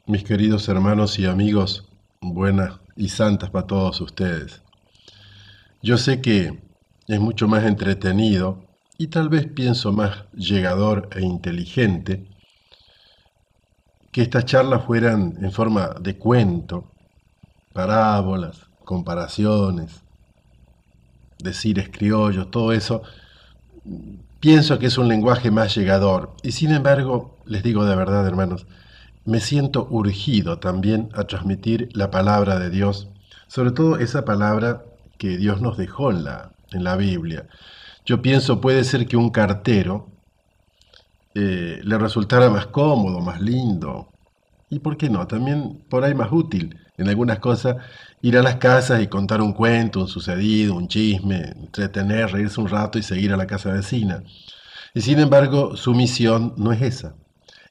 Mis queridos hermanos y amigos, buenas y santas para todos ustedes. Yo sé que es mucho más entretenido y tal vez pienso más llegador e inteligente que estas charlas fueran en forma de cuento, parábolas, comparaciones, decires criollos, todo eso. Pienso que es un lenguaje más llegador y sin embargo, les digo de verdad, hermanos, me siento urgido también a transmitir la palabra de Dios, sobre todo esa palabra que Dios nos dejó en la Biblia. Yo pienso, puede ser que un cartero le resultara más cómodo, más lindo, y por qué no, también por ahí más útil en algunas cosas, ir a las casas y contar un cuento, un sucedido, un chisme, entretener, reírse un rato y seguir a la casa vecina. Y sin embargo, su misión no es esa,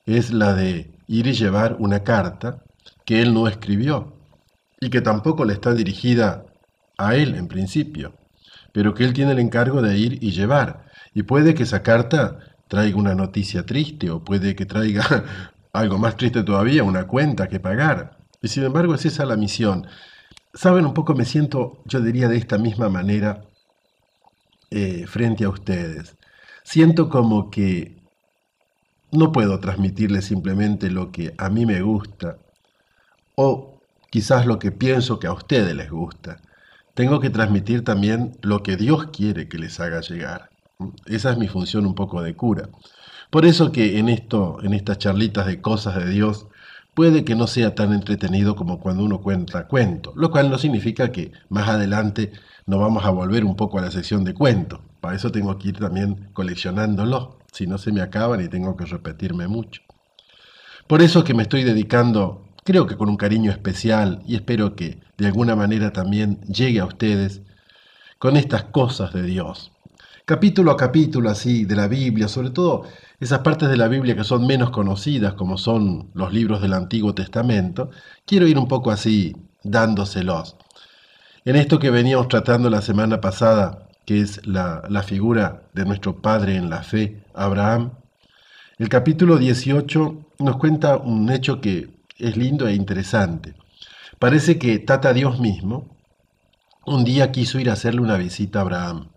es la de ir y llevar una carta que él no escribió y que tampoco le está dirigida a él en principio, pero que él tiene el encargo de ir y llevar. Y puede que esa carta traiga una noticia triste o puede que traiga algo más triste todavía, una cuenta que pagar. Y sin embargo es esa la misión. Saben, un poco me siento, yo diría de esta misma manera, frente a ustedes. Siento como que no puedo transmitirles simplemente lo que a mí me gusta o quizás lo que pienso que a ustedes les gusta. Tengo que transmitir también lo que Dios quiere que les haga llegar. Esa es mi función un poco de cura. Por eso que en estas charlitas de cosas de Dios, puede que no sea tan entretenido como cuando uno cuenta cuentos, lo cual no significa que más adelante nos vamos a volver un poco a la sección de cuentos. Para eso tengo que ir también coleccionándolos, si no se me acaban y tengo que repetirme mucho. Por eso que me estoy dedicando, creo que con un cariño especial, y espero que de alguna manera también llegue a ustedes, con estas cosas de Dios. Capítulo a capítulo así de la Biblia, sobre todo esas partes de la Biblia que son menos conocidas, como son los libros del Antiguo Testamento, quiero ir un poco así dándoselos. En esto que veníamos tratando la semana pasada, que es la figura de nuestro padre en la fe, Abraham, el capítulo 18 nos cuenta un hecho que es lindo e interesante. Parece que Tata Dios mismo un día quiso ir a hacerle una visita a Abraham.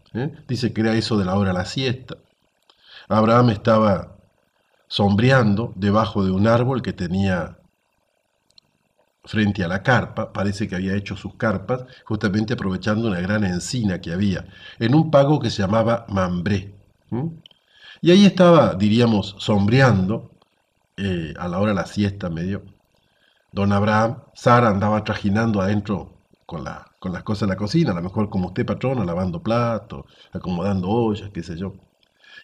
Dice que era eso de la hora de la siesta. Abraham estaba sombreando debajo de un árbol que tenía frente a la carpa, parece que había hecho sus carpas justamente aprovechando una gran encina que había, en un pago que se llamaba Mambré. Y ahí estaba, diríamos, sombreando, a la hora de la siesta medio, don Abraham. Sara andaba trajinando adentro con las cosas de la cocina, a lo mejor como usted, patrona, lavando platos, acomodando ollas, qué sé yo.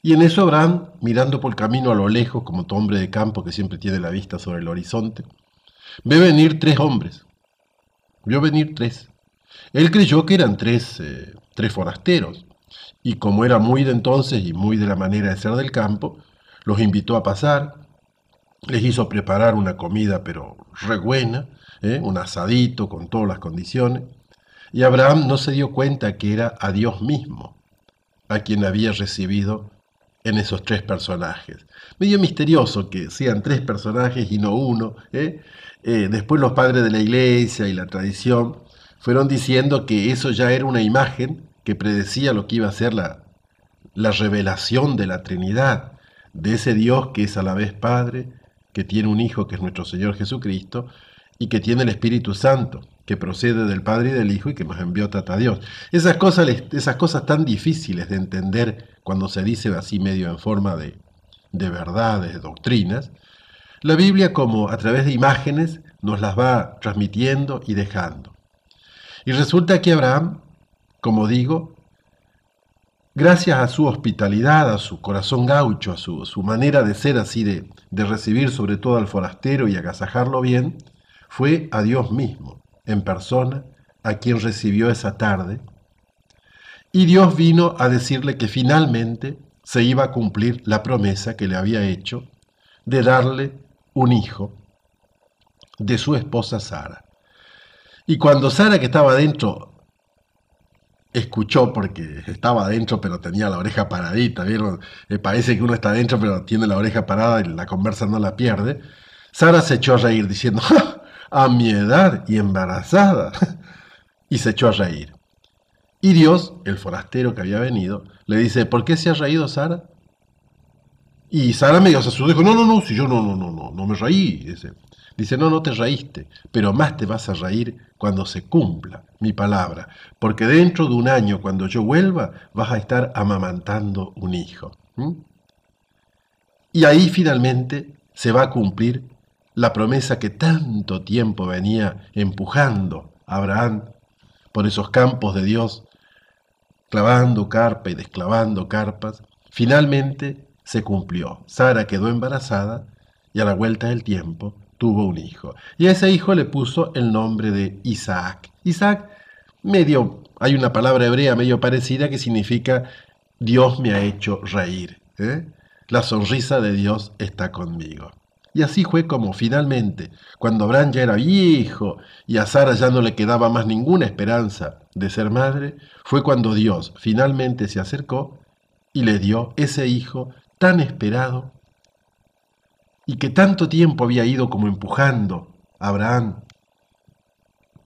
Y en eso Abraham, mirando por el camino a lo lejos, como todo hombre de campo que siempre tiene la vista sobre el horizonte, ve venir tres hombres. Vio venir tres. Él creyó que eran tres forasteros, y como era muy de entonces y muy de la manera de ser del campo, los invitó a pasar, les hizo preparar una comida pero re buena, un asadito con todas las condiciones, y Abraham no se dio cuenta que era a Dios mismo a quien había recibido en esos tres personajes. Medio misterioso que sean tres personajes y no uno. Después los padres de la iglesia y la tradición fueron diciendo que eso ya era una imagen que predecía lo que iba a ser la revelación de la Trinidad, de ese Dios que es a la vez Padre, que tiene un Hijo que es nuestro Señor Jesucristo, y que tiene el Espíritu Santo, que procede del Padre y del Hijo y que nos envió Tata Dios. Esas cosas tan difíciles de entender cuando se dice así medio en forma de verdades, de doctrinas, la Biblia como a través de imágenes nos las va transmitiendo y dejando. Y resulta que Abraham, como digo, gracias a su hospitalidad, a su corazón gaucho, a su manera de ser así, de recibir sobre todo al forastero y agasajarlo bien, fue a Dios mismo, en persona, a quien recibió esa tarde. Y Dios vino a decirle que finalmente se iba a cumplir la promesa que le había hecho de darle un hijo de su esposa Sara. Y cuando Sara, que estaba adentro, escuchó, porque estaba adentro pero tenía la oreja paradita, ¿vieron? Parece que uno está adentro pero tiene la oreja parada y la conversa no la pierde. Sara se echó a reír diciendo, ¡ja! A mi edad y embarazada. Y se echó a reír. Y Dios, el forastero que había venido, le dice, ¿por qué se ha reído Sara? Y Sara medio se asustó, dijo, no, si yo no me reí. Dice, no te reíste, pero más te vas a reír cuando se cumpla mi palabra, porque dentro de un año, cuando yo vuelva, vas a estar amamantando un hijo. ¿Mm? Y ahí finalmente se va a cumplir la promesa que tanto tiempo venía empujando a Abraham por esos campos de Dios, clavando carpa y desclavando carpas. Finalmente se cumplió. Sara quedó embarazada y a la vuelta del tiempo tuvo un hijo. Y a ese hijo le puso el nombre de Isaac. Isaac, hay una palabra hebrea medio parecida que significa Dios me ha hecho reír. La sonrisa de Dios está conmigo. Y así fue como finalmente, cuando Abraham ya era viejo y a Sara ya no le quedaba más ninguna esperanza de ser madre, fue cuando Dios finalmente se acercó y le dio ese hijo tan esperado y que tanto tiempo había ido como empujando a Abraham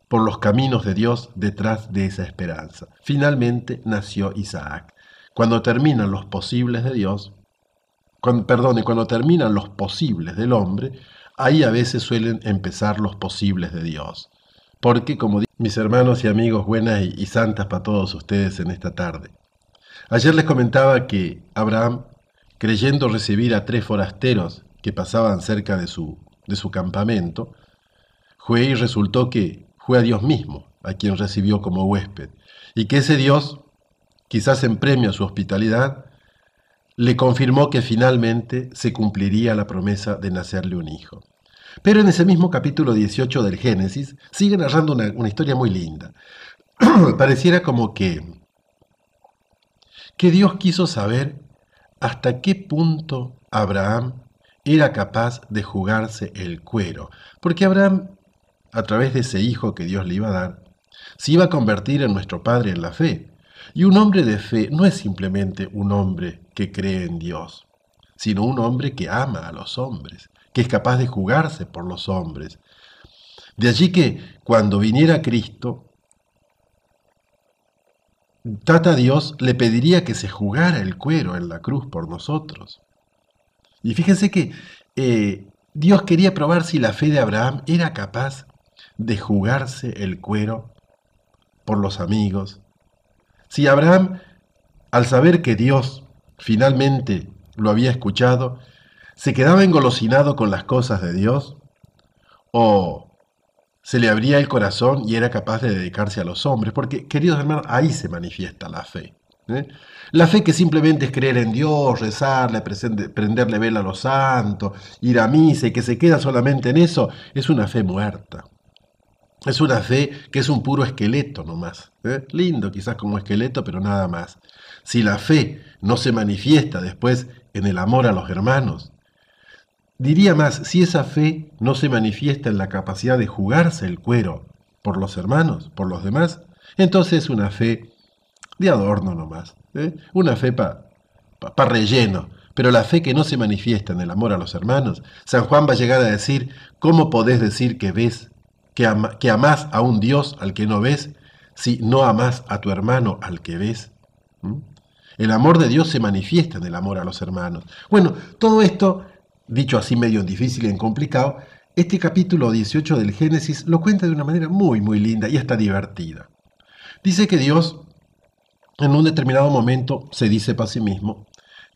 por los caminos de Dios detrás de esa esperanza. Finalmente nació Isaac. Cuando terminan los posibles de Dios, cuando terminan los posibles del hombre, ahí a veces suelen empezar los posibles de Dios. Porque, como dicen mis hermanos y amigos, buenas y santas para todos ustedes en esta tarde. Ayer les comentaba que Abraham, creyendo recibir a 3 forasteros que pasaban cerca de su campamento, fue y resultó que fue a Dios mismo a quien recibió como huésped, y que ese Dios, quizás en premio a su hospitalidad, le confirmó que finalmente se cumpliría la promesa de nacerle un hijo. Pero en ese mismo capítulo 18 del Génesis sigue narrando una historia muy linda. Pareciera como que Dios quiso saber hasta qué punto Abraham era capaz de jugarse el cuero, porque Abraham, a través de ese hijo que Dios le iba a dar, se iba a convertir en nuestro padre en la fe. Y un hombre de fe no es simplemente un hombre que cree en Dios, sino un hombre que ama a los hombres, que es capaz de jugarse por los hombres. De allí que cuando viniera Cristo, Tata Dios le pediría que se jugara el cuero en la cruz por nosotros. Y fíjense que Dios quería probar si la fe de Abraham era capaz de jugarse el cuero por los amigos. Si Abraham, al saber que Dios finalmente lo había escuchado, se quedaba engolosinado con las cosas de Dios, o se le abría el corazón y era capaz de dedicarse a los hombres, porque, queridos hermanos, ahí se manifiesta la fe. La fe que simplemente es creer en Dios, rezarle, prenderle vela a los santos, ir a misa y que se queda solamente en eso, es una fe muerta. Es una fe que es un puro esqueleto nomás. Lindo quizás como esqueleto, pero nada más. Si la fe no se manifiesta después en el amor a los hermanos, diría más, si esa fe no se manifiesta en la capacidad de jugarse el cuero por los hermanos, por los demás, entonces es una fe de adorno nomás, una fe para relleno. Pero la fe que no se manifiesta en el amor a los hermanos, San Juan va a llegar a decir, ¿cómo podés decir que ves, que amás a un Dios al que no ves, si no amás a tu hermano al que ves? El amor de Dios se manifiesta en el amor a los hermanos. Bueno, todo esto, dicho así medio difícil y complicado, este capítulo 18 del Génesis lo cuenta de una manera muy, muy linda y hasta divertida. Dice que Dios, en un determinado momento, se dice para sí mismo,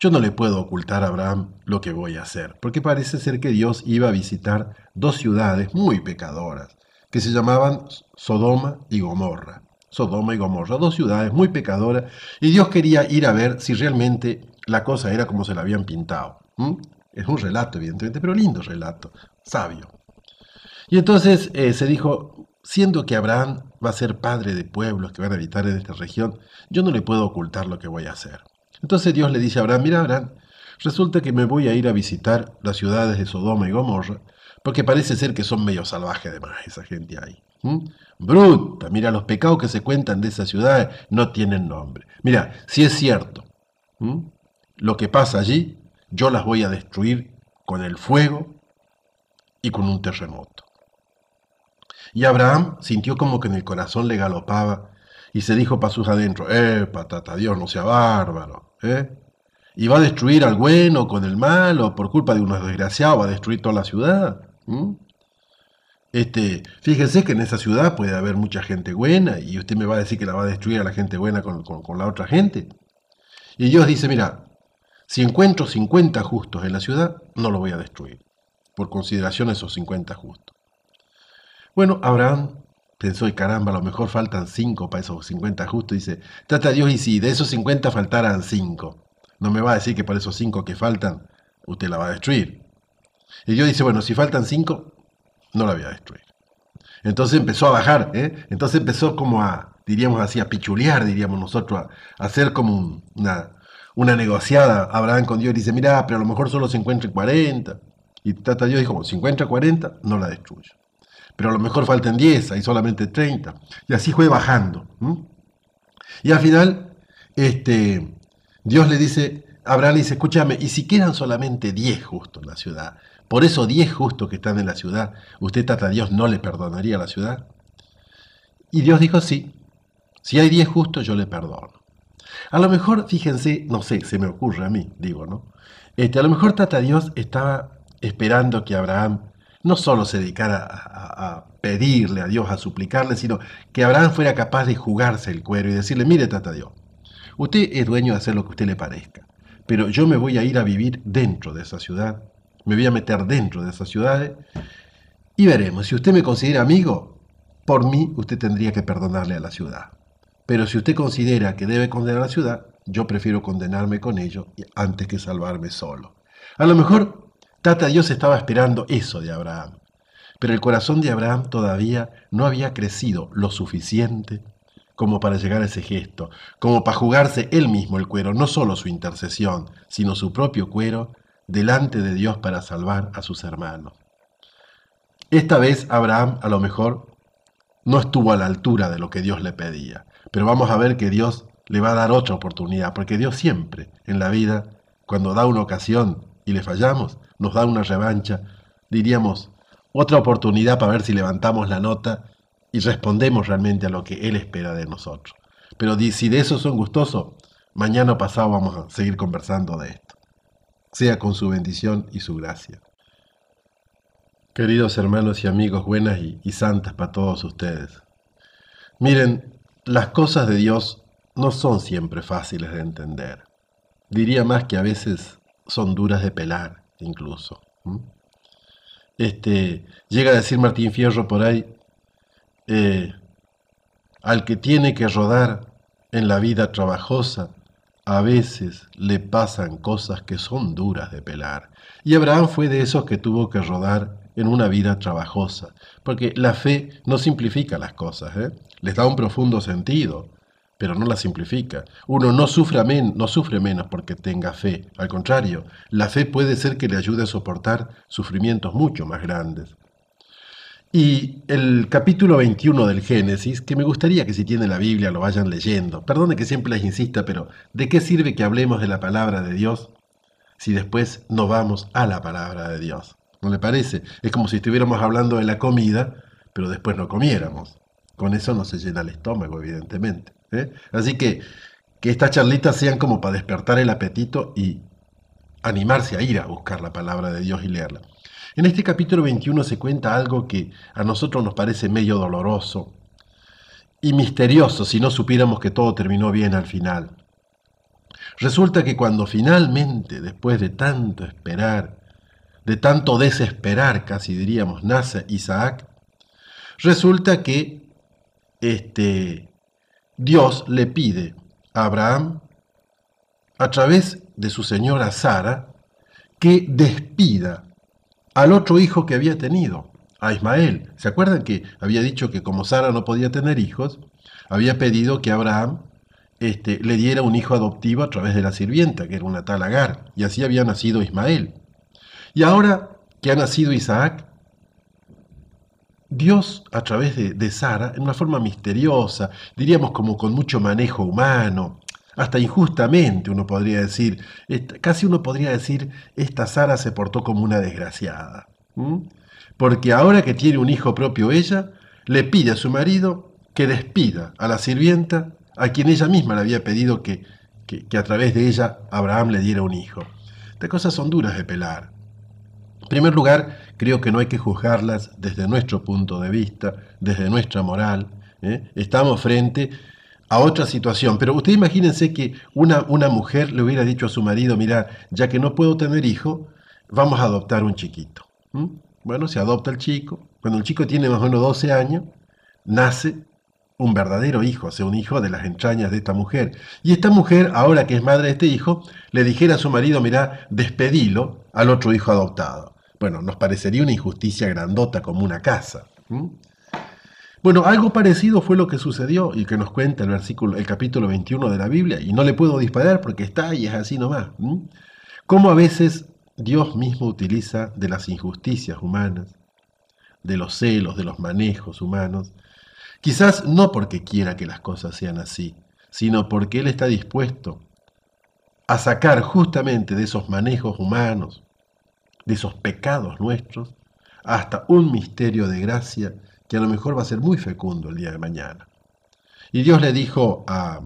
yo no le puedo ocultar a Abraham lo que voy a hacer, porque parece ser que Dios iba a visitar 2 ciudades muy pecadoras, que se llamaban Sodoma y Gomorra. Sodoma y Gomorra, 2 ciudades muy pecadoras, y Dios quería ir a ver si realmente la cosa era como se la habían pintado. Es un relato, evidentemente, pero lindo relato, sabio. Y entonces se dijo, siendo que Abraham va a ser padre de pueblos que van a habitar en esta región, yo no le puedo ocultar lo que voy a hacer. Entonces Dios le dice a Abraham, mira Abraham, resulta que me voy a ir a visitar las ciudades de Sodoma y Gomorra, porque parece ser que son medio salvajes además esa gente ahí. Bruta, mira, los pecados que se cuentan de esas ciudades no tienen nombre. Mira, si es cierto lo que pasa allí, yo las voy a destruir con el fuego y con un terremoto. Y Abraham sintió como que en el corazón le galopaba y se dijo para sus adentros, patata, Dios no sea bárbaro, ¿Y va a destruir al bueno con el malo por culpa de unos desgraciados? ¿Va a destruir toda la ciudad? Fíjense que en esa ciudad puede haber mucha gente buena y usted me va a decir que la va a destruir a la gente buena con la otra gente. Y Dios dice, mira, si encuentro 50 justos en la ciudad, no lo voy a destruir, por consideración esos 50 justos. Bueno, Abraham pensó, y caramba, a lo mejor faltan 5 para esos 50 justos. Dice, trata Dios, y si de esos 50 faltaran 5, no me va a decir que por esos 5 que faltan, usted la va a destruir. Y Dios dice, bueno, si faltan 5, no la voy a destruir. Entonces empezó a bajar, Entonces empezó como a, diríamos así, a pichulear, diríamos nosotros, a hacer como una negociada. Abraham con Dios dice, mira, pero a lo mejor solo se encuentra 40. Y trata Dios, dijo, si encuentra 40, no la destruyo. Pero a lo mejor faltan 10, hay solamente 30. Y así fue bajando. Y al final, Dios le dice, Abraham le dice, escúchame, y si quedan solamente 10 justos en la ciudad, por esos 10 justos que están en la ciudad, ¿usted trata a Dios no le perdonaría a la ciudad? Y Dios dijo, sí, si hay 10 justos yo le perdono. A lo mejor, fíjense, no sé, se me ocurre a mí, digo, ¿no? A lo mejor Tata Dios estaba esperando que Abraham no solo se dedicara a pedirle a Dios, a suplicarle, sino que Abraham fuera capaz de jugarse el cuero y decirle, mire Tata Dios, usted es dueño de hacer lo que a usted le parezca, pero yo me voy a ir a vivir dentro de esa ciudad, me voy a meter dentro de esas ciudades y veremos, si usted me considera amigo, por mí usted tendría que perdonarle a la ciudad. Pero si usted considera que debe condenar a la ciudad, yo prefiero condenarme con ello antes que salvarme solo. A lo mejor Tata Dios estaba esperando eso de Abraham, pero el corazón de Abraham todavía no había crecido lo suficiente como para llegar a ese gesto, como para jugarse él mismo el cuero, no solo su intercesión, sino su propio cuero, delante de Dios para salvar a sus hermanos. Esta vez Abraham a lo mejor no estuvo a la altura de lo que Dios le pedía, pero vamos a ver que Dios le va a dar otra oportunidad, porque Dios siempre en la vida, cuando da una ocasión y le fallamos, nos da una revancha, diríamos, otra oportunidad para ver si levantamos la nota y respondemos realmente a lo que Él espera de nosotros. Pero si de eso son gustosos, mañana o pasado vamos a seguir conversando de esto. Sea con su bendición y su gracia. Queridos hermanos y amigos, buenas y santas para todos ustedes. Miren, las cosas de Dios no son siempre fáciles de entender. Diría más que a veces son duras de pelar, incluso. Llega a decir Martín Fierro por ahí, al que tiene que rodar en la vida trabajosa, a veces le pasan cosas que son duras de pelar. Y Abraham fue de esos que tuvo que rodar en una vida trabajosa, porque la fe no simplifica las cosas, les da un profundo sentido, pero no las simplifica. Uno no sufre menos porque tenga fe, al contrario, la fe puede ser que le ayude a soportar sufrimientos mucho más grandes. Y el capítulo 21 del Génesis, que me gustaría que si tienen la Biblia lo vayan leyendo. Perdone que siempre les insista, pero ¿de qué sirve que hablemos de la palabra de Dios si después no vamos a la palabra de Dios? ¿No le parece? Es como si estuviéramos hablando de la comida, pero después no comiéramos. Con eso no se llena el estómago, evidentemente. Así que estas charlitas sean como para despertar el apetito y animarse a ir a buscar la palabra de Dios y leerla. En este capítulo 21 se cuenta algo que a nosotros nos parece medio doloroso y misterioso si no supiéramos que todo terminó bien al final. Resulta que cuando finalmente, después de tanto esperar, de tanto desesperar, casi diríamos, nace Isaac, resulta que Dios le pide a Abraham, a través de su señora Sara, que despida al otro hijo que había tenido, a Ismael. ¿Se acuerdan que había dicho que como Sara no podía tener hijos, había pedido que Abraham le diera un hijo adoptivo a través de la sirvienta, que era una tal Agar, y así había nacido Ismael. Y ahora que ha nacido Isaac, Dios, a través de Sara, en una forma misteriosa, diríamos como con mucho manejo humano, hasta injustamente uno podría decir, casi uno podría decir, esta Sara se portó como una desgraciada. porque ahora que tiene un hijo propio ella, le pide a su marido que despida a la sirvienta a quien ella misma le había pedido que a través de ella Abraham le diera un hijo. Estas cosas son duras de pelar. En primer lugar, creo que no hay que juzgarlas desde nuestro punto de vista, desde nuestra moral. Estamos frente a otra situación, pero usted imagínense que una mujer le hubiera dicho a su marido, mira, ya que no puedo tener hijo, vamos a adoptar un chiquito. ¿Mm? Bueno, se adopta el chico. Cuando el chico tiene más o menos 12 años, nace un verdadero hijo, o sea, un hijo de las entrañas de esta mujer. Y esta mujer, ahora que es madre de este hijo, le dijera a su marido, mira, despedilo al otro hijo adoptado. Bueno, nos parecería una injusticia grandota como una casa. ¿Mm? Bueno, algo parecido fue lo que sucedió y que nos cuenta el capítulo 21 de la Biblia, y no le puedo disparar porque está ahí, es así nomás. Cómo a veces Dios mismo utiliza de las injusticias humanas, de los celos, de los manejos humanos, quizás no porque quiera que las cosas sean así, sino porque Él está dispuesto a sacar justamente de esos manejos humanos, de esos pecados nuestros, hasta un misterio de gracia que a lo mejor va a ser muy fecundo el día de mañana. Y Dios le dijo a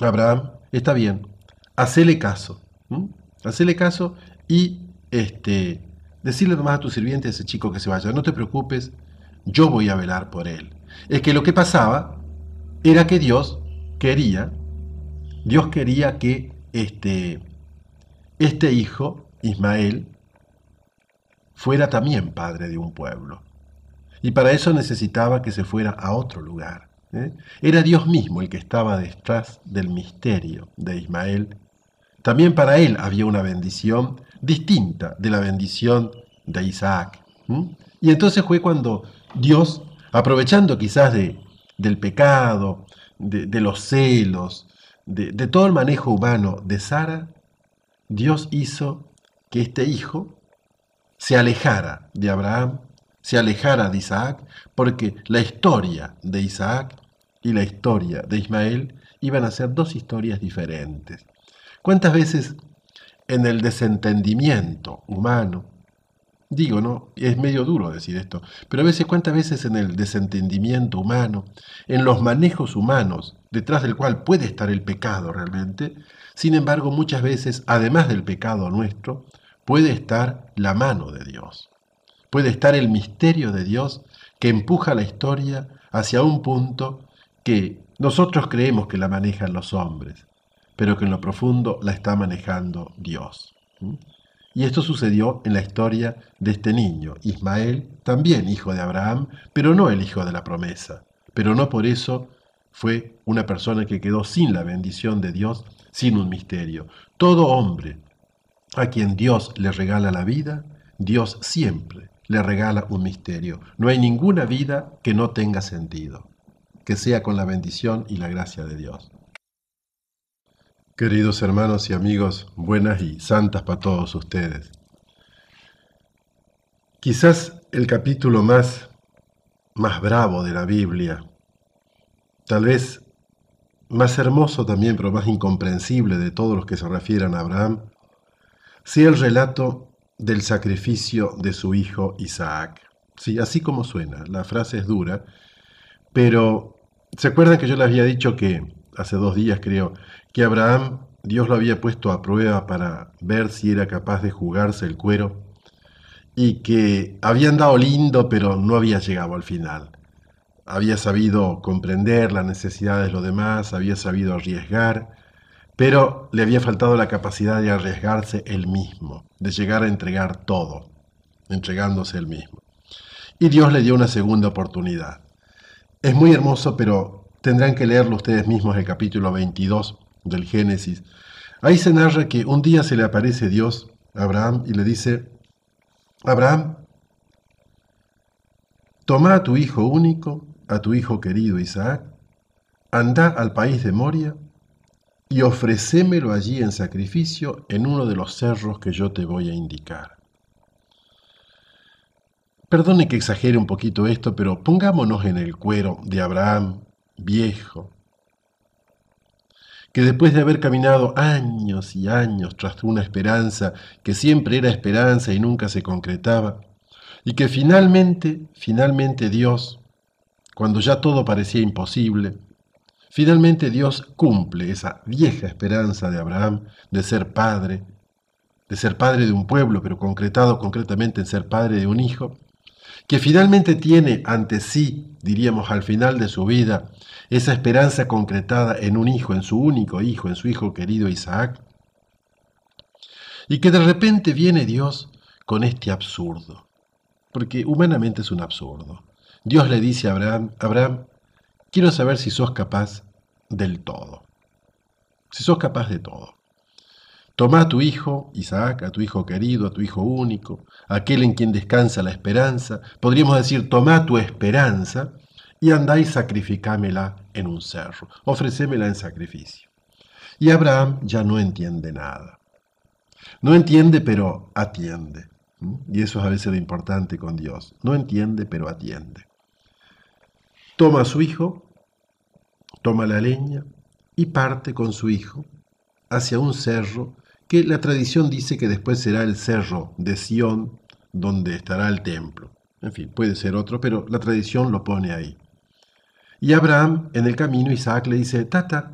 Abraham, está bien, hacele caso, hacele caso y decirle nomás a tu sirviente, a ese chico que se vaya, no te preocupes, yo voy a velar por él. Es que lo que pasaba era que Dios quería que este hijo, Ismael, fuera también padre de un pueblo. Y para eso necesitaba que se fuera a otro lugar. Era Dios mismo el que estaba detrás del misterio de Ismael. También para él había una bendición distinta de la bendición de Isaac. Y entonces fue cuando Dios, aprovechando quizás del pecado, de los celos, de todo el manejo humano de Sara, Dios hizo que este hijo se alejara de Abraham, se alejara de Isaac, porque la historia de Isaac y la historia de Ismael iban a ser dos historias diferentes. ¿Cuántas veces en el desentendimiento humano, digo, no, es medio duro decir esto, pero a veces cuántas veces en el desentendimiento humano, en los manejos humanos, detrás del cual puede estar el pecado realmente, sin embargo muchas veces, además del pecado nuestro, puede estar la mano de Dios, puede estar el misterio de Dios que empuja la historia hacia un punto que nosotros creemos que la manejan los hombres, pero que en lo profundo la está manejando Dios. Y esto sucedió en la historia de este niño, Ismael, también hijo de Abraham, pero no el hijo de la promesa. Pero no por eso fue una persona que quedó sin la bendición de Dios, sin un misterio. Todo hombre a quien Dios le regala la vida, Dios siempre le regala un misterio. No hay ninguna vida que no tenga sentido, que sea con la bendición y la gracia de Dios. Queridos hermanos y amigos, buenas y santas para todos ustedes. Quizás el capítulo más bravo de la Biblia, tal vez más hermoso también, pero más incomprensible de todos los que se refieren a Abraham, sea el relato del sacrificio de su hijo Isaac. Sí, así como suena, la frase es dura, pero ¿se acuerdan que yo les había dicho que, hace 2 días creo, que Abraham Dios lo había puesto a prueba para ver si era capaz de jugarse el cuero y que había andado lindo pero no había llegado al final? Había sabido comprender las necesidades de los demás, había sabido arriesgar, pero le había faltado la capacidad de arriesgarse él mismo, de llegar a entregar todo, entregándose él mismo. Y Dios le dio una segunda oportunidad. Es muy hermoso, pero tendrán que leerlo ustedes mismos el capítulo 22 del Génesis. Ahí se narra que un día se le aparece Dios a Abraham y le dice, Abraham, toma a tu hijo único, a tu hijo querido Isaac, anda al país de Moria y ofrecémelo allí en sacrificio en uno de los cerros que yo te voy a indicar. Perdone que exagere un poquito esto, pero pongámonos en el cuero de Abraham, viejo, que después de haber caminado años y años tras una esperanza que siempre era esperanza y nunca se concretaba, Y que finalmente Dios, cuando ya todo parecía imposible, finalmente Dios cumple esa vieja esperanza de Abraham de ser padre de un pueblo, pero concretamente en ser padre de un hijo, que finalmente tiene ante sí, diríamos al final de su vida, esa esperanza concretada en un hijo, en su único hijo, en su hijo querido Isaac, y que de repente viene Dios con este absurdo, porque humanamente es un absurdo. Dios le dice a Abraham, Abraham, quiero saber si sos capaz del todo, si sos capaz de todo. Toma a tu hijo, Isaac, a tu hijo querido, a tu hijo único, aquel en quien descansa la esperanza. Podríamos decir, toma tu esperanza y andá y sacrificámela en un cerro, ofrecémela en sacrificio. Y Abraham ya no entiende nada. No entiende, pero atiende. Y eso es a veces lo importante con Dios. No entiende, pero atiende. Toma a su hijo, toma la leña y parte con su hijo hacia un cerro que la tradición dice que después será el cerro de Sión, donde estará el templo. En fin, puede ser otro, pero la tradición lo pone ahí. Y Abraham, en el camino, Isaac le dice, Tata,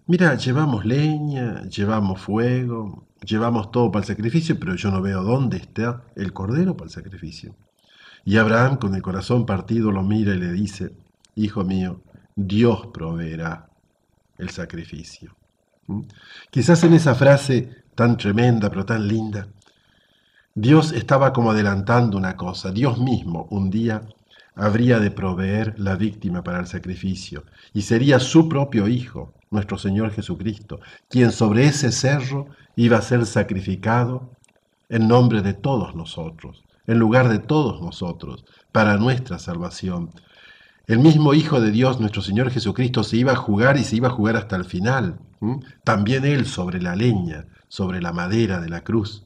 mira, llevamos leña, llevamos fuego, llevamos todo para el sacrificio, pero yo no veo dónde está el cordero para el sacrificio. Y Abraham, con el corazón partido, lo mira y le dice, hijo mío, Dios proveerá el sacrificio. Quizás en esa frase tan tremenda, pero tan linda, Dios estaba como adelantando una cosa. Dios mismo un día habría de proveer la víctima para el sacrificio, y sería su propio Hijo, nuestro Señor Jesucristo, quien sobre ese cerro iba a ser sacrificado en nombre de todos nosotros, en lugar de todos nosotros, para nuestra salvación. El mismo Hijo de Dios, nuestro Señor Jesucristo, se iba a jugar y se iba a jugar hasta el final. También Él sobre la leña, sobre la madera de la cruz,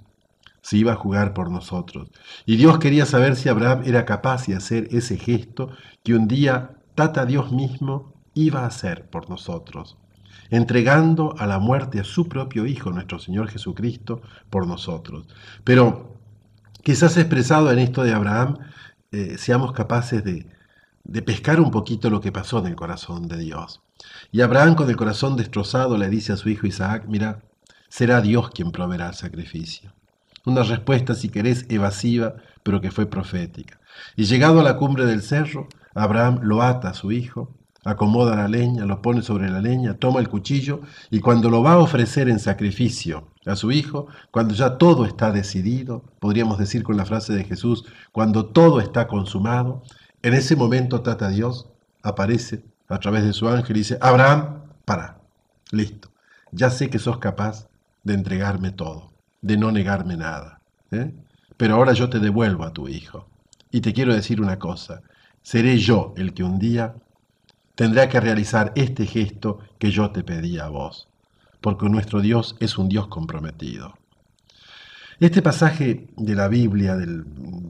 se iba a jugar por nosotros. Y Dios quería saber si Abraham era capaz de hacer ese gesto que un día Tata Dios mismo iba a hacer por nosotros, entregando a la muerte a su propio Hijo, nuestro Señor Jesucristo, por nosotros. Pero quizás expresado en esto de Abraham, seamos capaces de pescar un poquito lo que pasó en el corazón de Dios. Y Abraham, con el corazón destrozado, le dice a su hijo Isaac, mira, será Dios quien proveerá el sacrificio. Una respuesta, si querés, evasiva, pero que fue profética. Y llegado a la cumbre del cerro, Abraham lo ata a su hijo, acomoda la leña, lo pone sobre la leña, toma el cuchillo y cuando lo va a ofrecer en sacrificio a su hijo, cuando ya todo está decidido, podríamos decir con la frase de Jesús, cuando todo está consumado, en ese momento Tata Dios aparece a través de su ángel y dice, Abraham, para, listo, ya sé que sos capaz de entregarme todo, de no negarme nada, pero ahora yo te devuelvo a tu hijo. Y te quiero decir una cosa, seré yo el que un día tendrá que realizar este gesto que yo te pedí a vos, porque nuestro Dios es un Dios comprometido. Este pasaje de la Biblia, del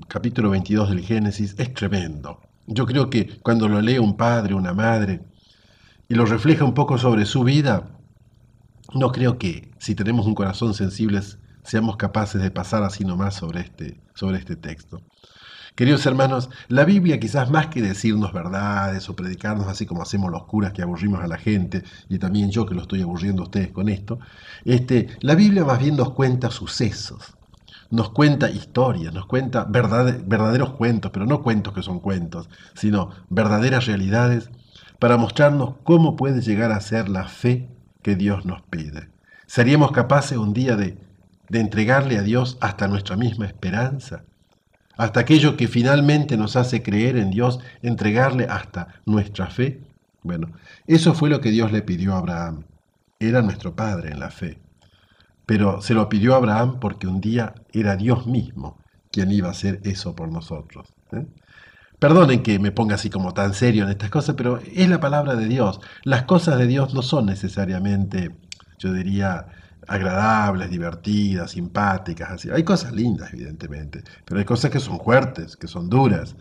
capítulo 22 del Génesis, es tremendo. Yo creo que cuando lo lee un padre, una madre, y lo refleja un poco sobre su vida, no creo que si tenemos un corazón sensible seamos capaces de pasar así nomás sobre este texto. Queridos hermanos, la Biblia quizás más que decirnos verdades o predicarnos así como hacemos los curas que aburrimos a la gente, y también yo que lo estoy aburriendo a ustedes con esto, la Biblia más bien nos cuenta sucesos, nos cuenta historias, nos cuenta verdaderos cuentos, pero no cuentos que son cuentos, sino verdaderas realidades para mostrarnos cómo puede llegar a ser la fe que Dios nos pide. ¿Seríamos capaces un día de entregarle a Dios hasta nuestra misma esperanza? Hasta aquello que finalmente nos hace creer en Dios, entregarle hasta nuestra fe. Bueno, eso fue lo que Dios le pidió a Abraham. Era nuestro padre en la fe. Pero se lo pidió a Abraham porque un día era Dios mismo quien iba a hacer eso por nosotros. Perdonen que me ponga así como tan serio en estas cosas, pero es la palabra de Dios. Las cosas de Dios no son necesariamente, yo diría, agradables, divertidas, simpáticas, así. Hay cosas lindas, evidentemente, pero hay cosas que son fuertes, que son duras.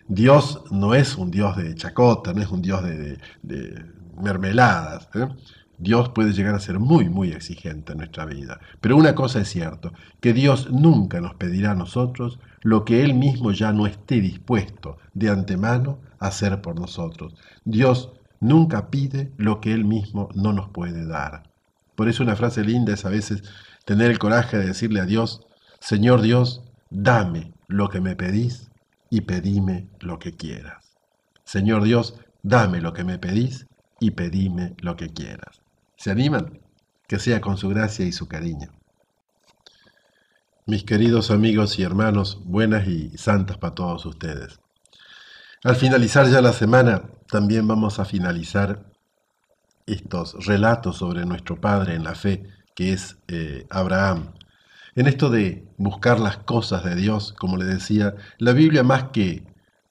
Dios no es un Dios de chacota, no es un Dios de mermeladas. Dios puede llegar a ser muy, muy exigente en nuestra vida. Pero una cosa es cierto, que Dios nunca nos pedirá a nosotros lo que Él mismo ya no esté dispuesto de antemano a hacer por nosotros. Dios nunca pide lo que Él mismo no nos puede dar. Por eso una frase linda es a veces tener el coraje de decirle a Dios, Señor Dios, dame lo que me pedís y pedime lo que quieras. Señor Dios, dame lo que me pedís y pedime lo que quieras. ¿Se animan? Que sea con su gracia y su cariño. Mis queridos amigos y hermanos, buenas y santas para todos ustedes. Al finalizar ya la semana, también vamos a finalizar estos relatos sobre nuestro padre en la fe, que es Abraham. En esto de buscar las cosas de Dios, como le decía, la Biblia más que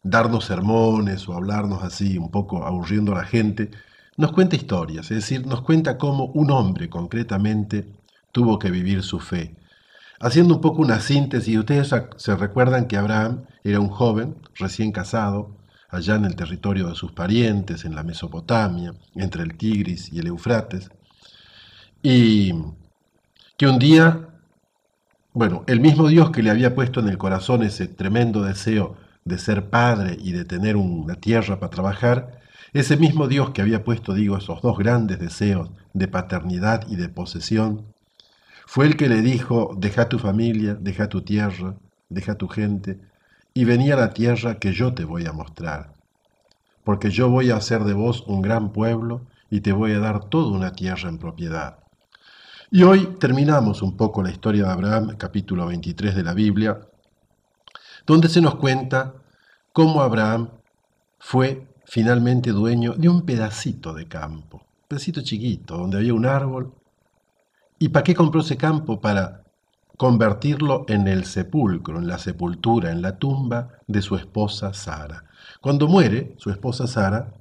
darnos sermones o hablarnos así un poco aburriendo a la gente, nos cuenta historias, es decir, nos cuenta cómo un hombre concretamente tuvo que vivir su fe. Haciendo un poco una síntesis, ustedes se recuerdan que Abraham era un joven recién casado, allá en el territorio de sus parientes, en la Mesopotamia, entre el Tigris y el Eufrates, y que un día, bueno, el mismo Dios que le había puesto en el corazón ese tremendo deseo de ser padre y de tener una tierra para trabajar, ese mismo Dios que había puesto, digo, esos dos grandes deseos de paternidad y de posesión, fue el que le dijo, deja tu familia, deja tu tierra, deja tu gente, y vení a la tierra que yo te voy a mostrar, porque yo voy a hacer de vos un gran pueblo y te voy a dar toda una tierra en propiedad. Y hoy terminamos un poco la historia de Abraham, capítulo 23 de la Biblia, donde se nos cuenta cómo Abraham fue finalmente dueño de un pedacito de campo, un pedacito chiquito, donde había un árbol. ¿Y para qué compró ese campo? Para convertirlo en el sepulcro, en la sepultura, en la tumba de su esposa Sara. Cuando muere su esposa Sara,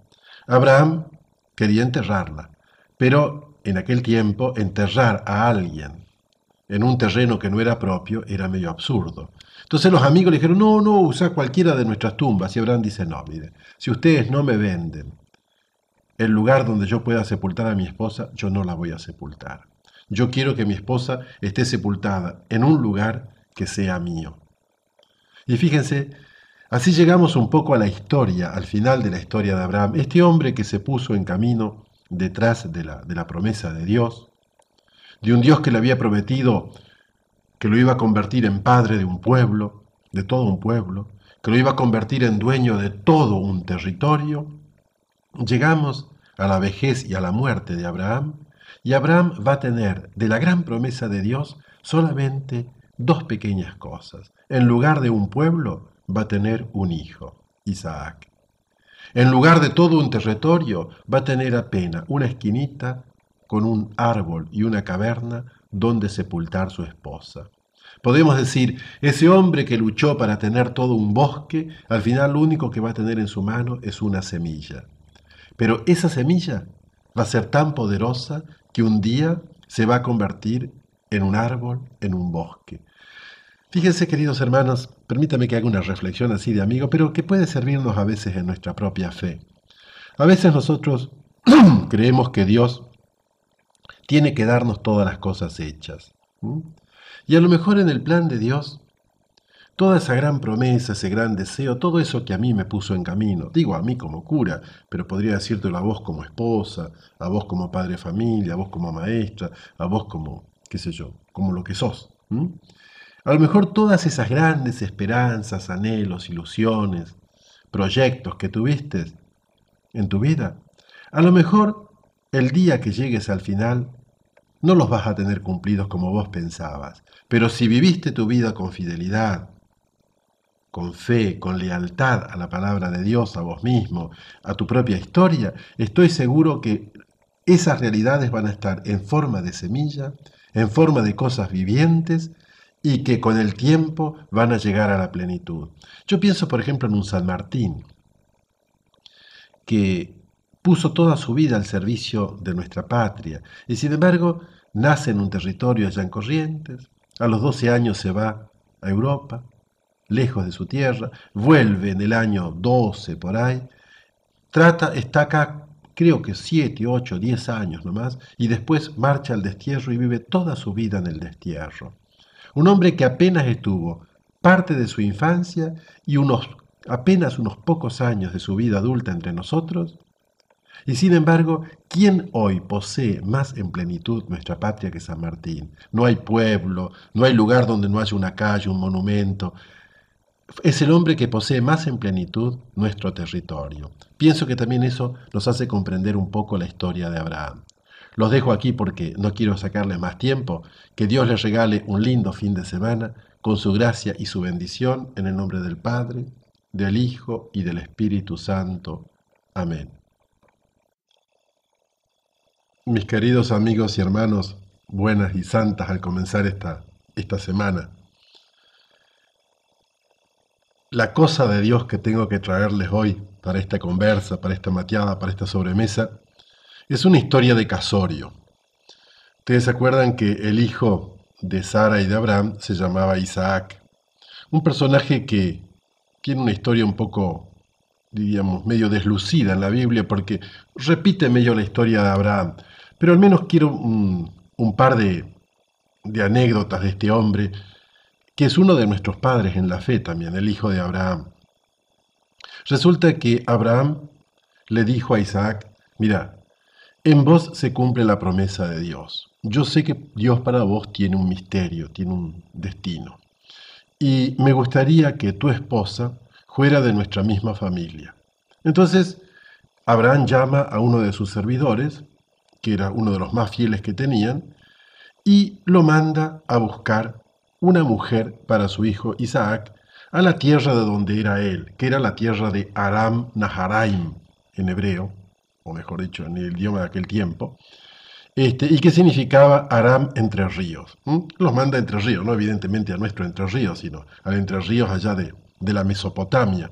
Abraham quería enterrarla, pero en aquel tiempo enterrar a alguien en un terreno que no era propio era medio absurdo. Entonces los amigos le dijeron, no, no, usa cualquiera de nuestras tumbas. Y Abraham dice, no, mire, si ustedes no me venden el lugar donde yo pueda sepultar a mi esposa, yo no la voy a sepultar. Yo quiero que mi esposa esté sepultada en un lugar que sea mío. Y fíjense, así llegamos un poco a la historia, al final de la historia de Abraham. Este hombre que se puso en camino detrás de la promesa de Dios, de un Dios que le había prometido que lo iba a convertir en padre de un pueblo, de todo un pueblo, que lo iba a convertir en dueño de todo un territorio. Llegamos a la vejez y a la muerte de Abraham, y Abraham va a tener de la gran promesa de Dios solamente dos pequeñas cosas. En lugar de un pueblo, va a tener un hijo, Isaac. En lugar de todo un territorio, va a tener apenas una esquinita con un árbol y una caverna donde sepultar su esposa. Podemos decir, ese hombre que luchó para tener todo un bosque, al final lo único que va a tener en su mano es una semilla. Pero esa semilla va a ser tan poderosa que un día se va a convertir en un árbol, en un bosque. Fíjense, queridos hermanos, permítame que haga una reflexión así de amigo, pero que puede servirnos a veces en nuestra propia fe. A veces nosotros creemos que Dios tiene que darnos todas las cosas hechas. Y a lo mejor en el plan de Dios, toda esa gran promesa, ese gran deseo, todo eso que a mí me puso en camino, digo a mí como cura, pero podría decírtelo a vos como esposa, a vos como padre de familia, a vos como maestra, a vos como, qué sé yo, como lo que sos. A lo mejor todas esas grandes esperanzas, anhelos, ilusiones, proyectos que tuviste en tu vida, a lo mejor el día que llegues al final no los vas a tener cumplidos como vos pensabas, pero si viviste tu vida con fidelidad, con fe, con lealtad a la palabra de Dios, a vos mismo, a tu propia historia, estoy seguro que esas realidades van a estar en forma de semilla, en forma de cosas vivientes y que con el tiempo van a llegar a la plenitud. Yo pienso, por ejemplo, en un San Martín, que puso toda su vida al servicio de nuestra patria y sin embargo nace en un territorio allá en Corrientes, a los 12 años se va a Europa, lejos de su tierra, vuelve en el año 12 por ahí, está acá creo que 7, 8, 10 años nomás, y después marcha al destierro y vive toda su vida en el destierro. Un hombre que apenas estuvo parte de su infancia y apenas unos pocos años de su vida adulta entre nosotros. Y sin embargo, ¿quién hoy posee más en plenitud nuestra patria que San Martín? No hay pueblo, no hay lugar donde no haya una calle, un monumento. Es el hombre que posee más en plenitud nuestro territorio. Pienso que también eso nos hace comprender un poco la historia de Abraham. Los dejo aquí porque no quiero sacarles más tiempo. Que Dios les regale un lindo fin de semana con su gracia y su bendición en el nombre del Padre, del Hijo y del Espíritu Santo. Amén. Mis queridos amigos y hermanos, buenas y santas al comenzar esta semana. La cosa de Dios que tengo que traerles hoy para esta conversa, para esta mateada, para esta sobremesa, es una historia de casorio. Ustedes se acuerdan que el hijo de Sara y de Abraham se llamaba Isaac, un personaje que tiene una historia un poco, diríamos, medio deslucida en la Biblia porque repite medio la historia de Abraham, pero al menos quiero un par de anécdotas de este hombre, que es uno de nuestros padres en la fe también, el hijo de Abraham. Resulta que Abraham le dijo a Isaac, mira, en vos se cumple la promesa de Dios. Yo sé que Dios para vos tiene un misterio, tiene un destino. Y me gustaría que tu esposa fuera de nuestra misma familia. Entonces, Abraham llama a uno de sus servidores, que era uno de los más fieles que tenían, y lo manda a buscar una mujer para su hijo Isaac a la tierra de donde era él, que era la tierra de Aram Naharaim en hebreo, o mejor dicho, en el idioma de aquel tiempo, y que significaba Aram Entre Ríos. Los manda a Entre Ríos, no evidentemente a nuestro Entre Ríos, sino al Entre Ríos allá de la Mesopotamia.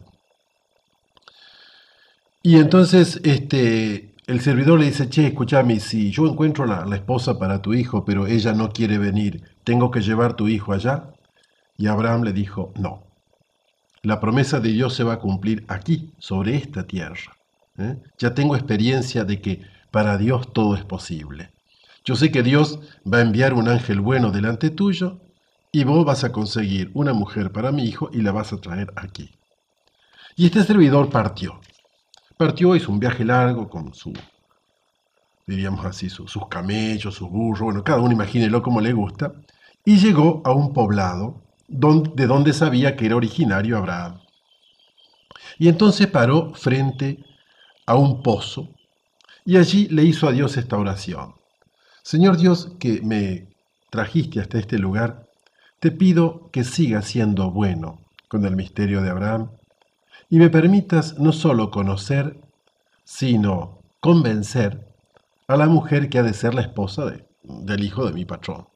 Y entonces el servidor le dice, che, escúchame, si yo encuentro la esposa para tu hijo, pero ella no quiere venir, ¿tengo que llevar tu hijo allá? Y Abraham le dijo, no. La promesa de Dios se va a cumplir aquí, sobre esta tierra. Ya tengo experiencia de que para Dios todo es posible. Yo sé que Dios va a enviar un ángel bueno delante tuyo y vos vas a conseguir una mujer para mi hijo y la vas a traer aquí. Y este servidor partió. Partió, hizo un viaje largo con diríamos así, sus camellos, sus burros, bueno, cada uno imagínelo como le gusta, y llegó a un poblado de donde sabía que era originario Abraham. Y entonces paró frente a un pozo y allí le hizo a Dios esta oración. Señor Dios, que me trajiste hasta este lugar, te pido que sigas siendo bueno con el misterio de Abraham y me permitas no solo conocer, sino convencer a la mujer que ha de ser la esposa del hijo de mi patrón.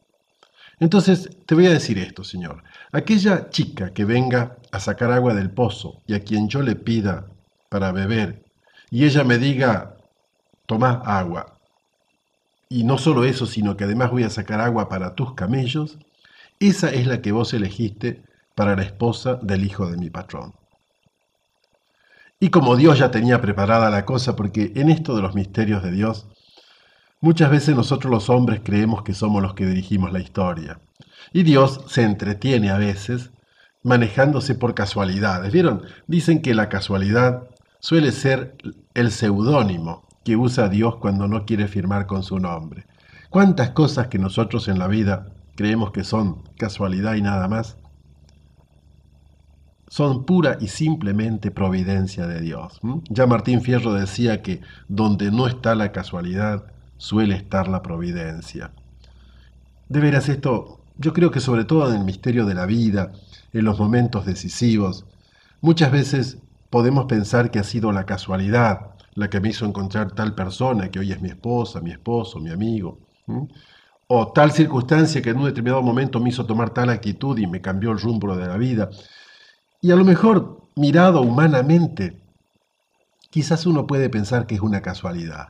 Entonces te voy a decir esto, Señor. Aquella chica que venga a sacar agua del pozo y a quien yo le pida para beber, y ella me diga, tomá agua, y no solo eso, sino que además voy a sacar agua para tus camellos, esa es la que vos elegiste para la esposa del hijo de mi patrón. Y como Dios ya tenía preparada la cosa, porque en esto de los misterios de Dios, muchas veces nosotros los hombres creemos que somos los que dirigimos la historia. Y Dios se entretiene a veces manejándose por casualidades. ¿Vieron? Dicen que la casualidad suele ser el seudónimo que usa Dios cuando no quiere firmar con su nombre. ¿Cuántas cosas que nosotros en la vida creemos que son casualidad y nada más son pura y simplemente providencia de Dios? Ya Martín Fierro decía que donde no está la casualidad, suele estar la providencia. De veras esto, yo creo que sobre todo en el misterio de la vida, en los momentos decisivos, muchas veces podemos pensar que ha sido la casualidad la que me hizo encontrar tal persona que hoy es mi esposa, mi esposo, mi amigo, o tal circunstancia que en un determinado momento me hizo tomar tal actitud y me cambió el rumbo de la vida. Y a lo mejor, mirado humanamente, quizás uno puede pensar que es una casualidad,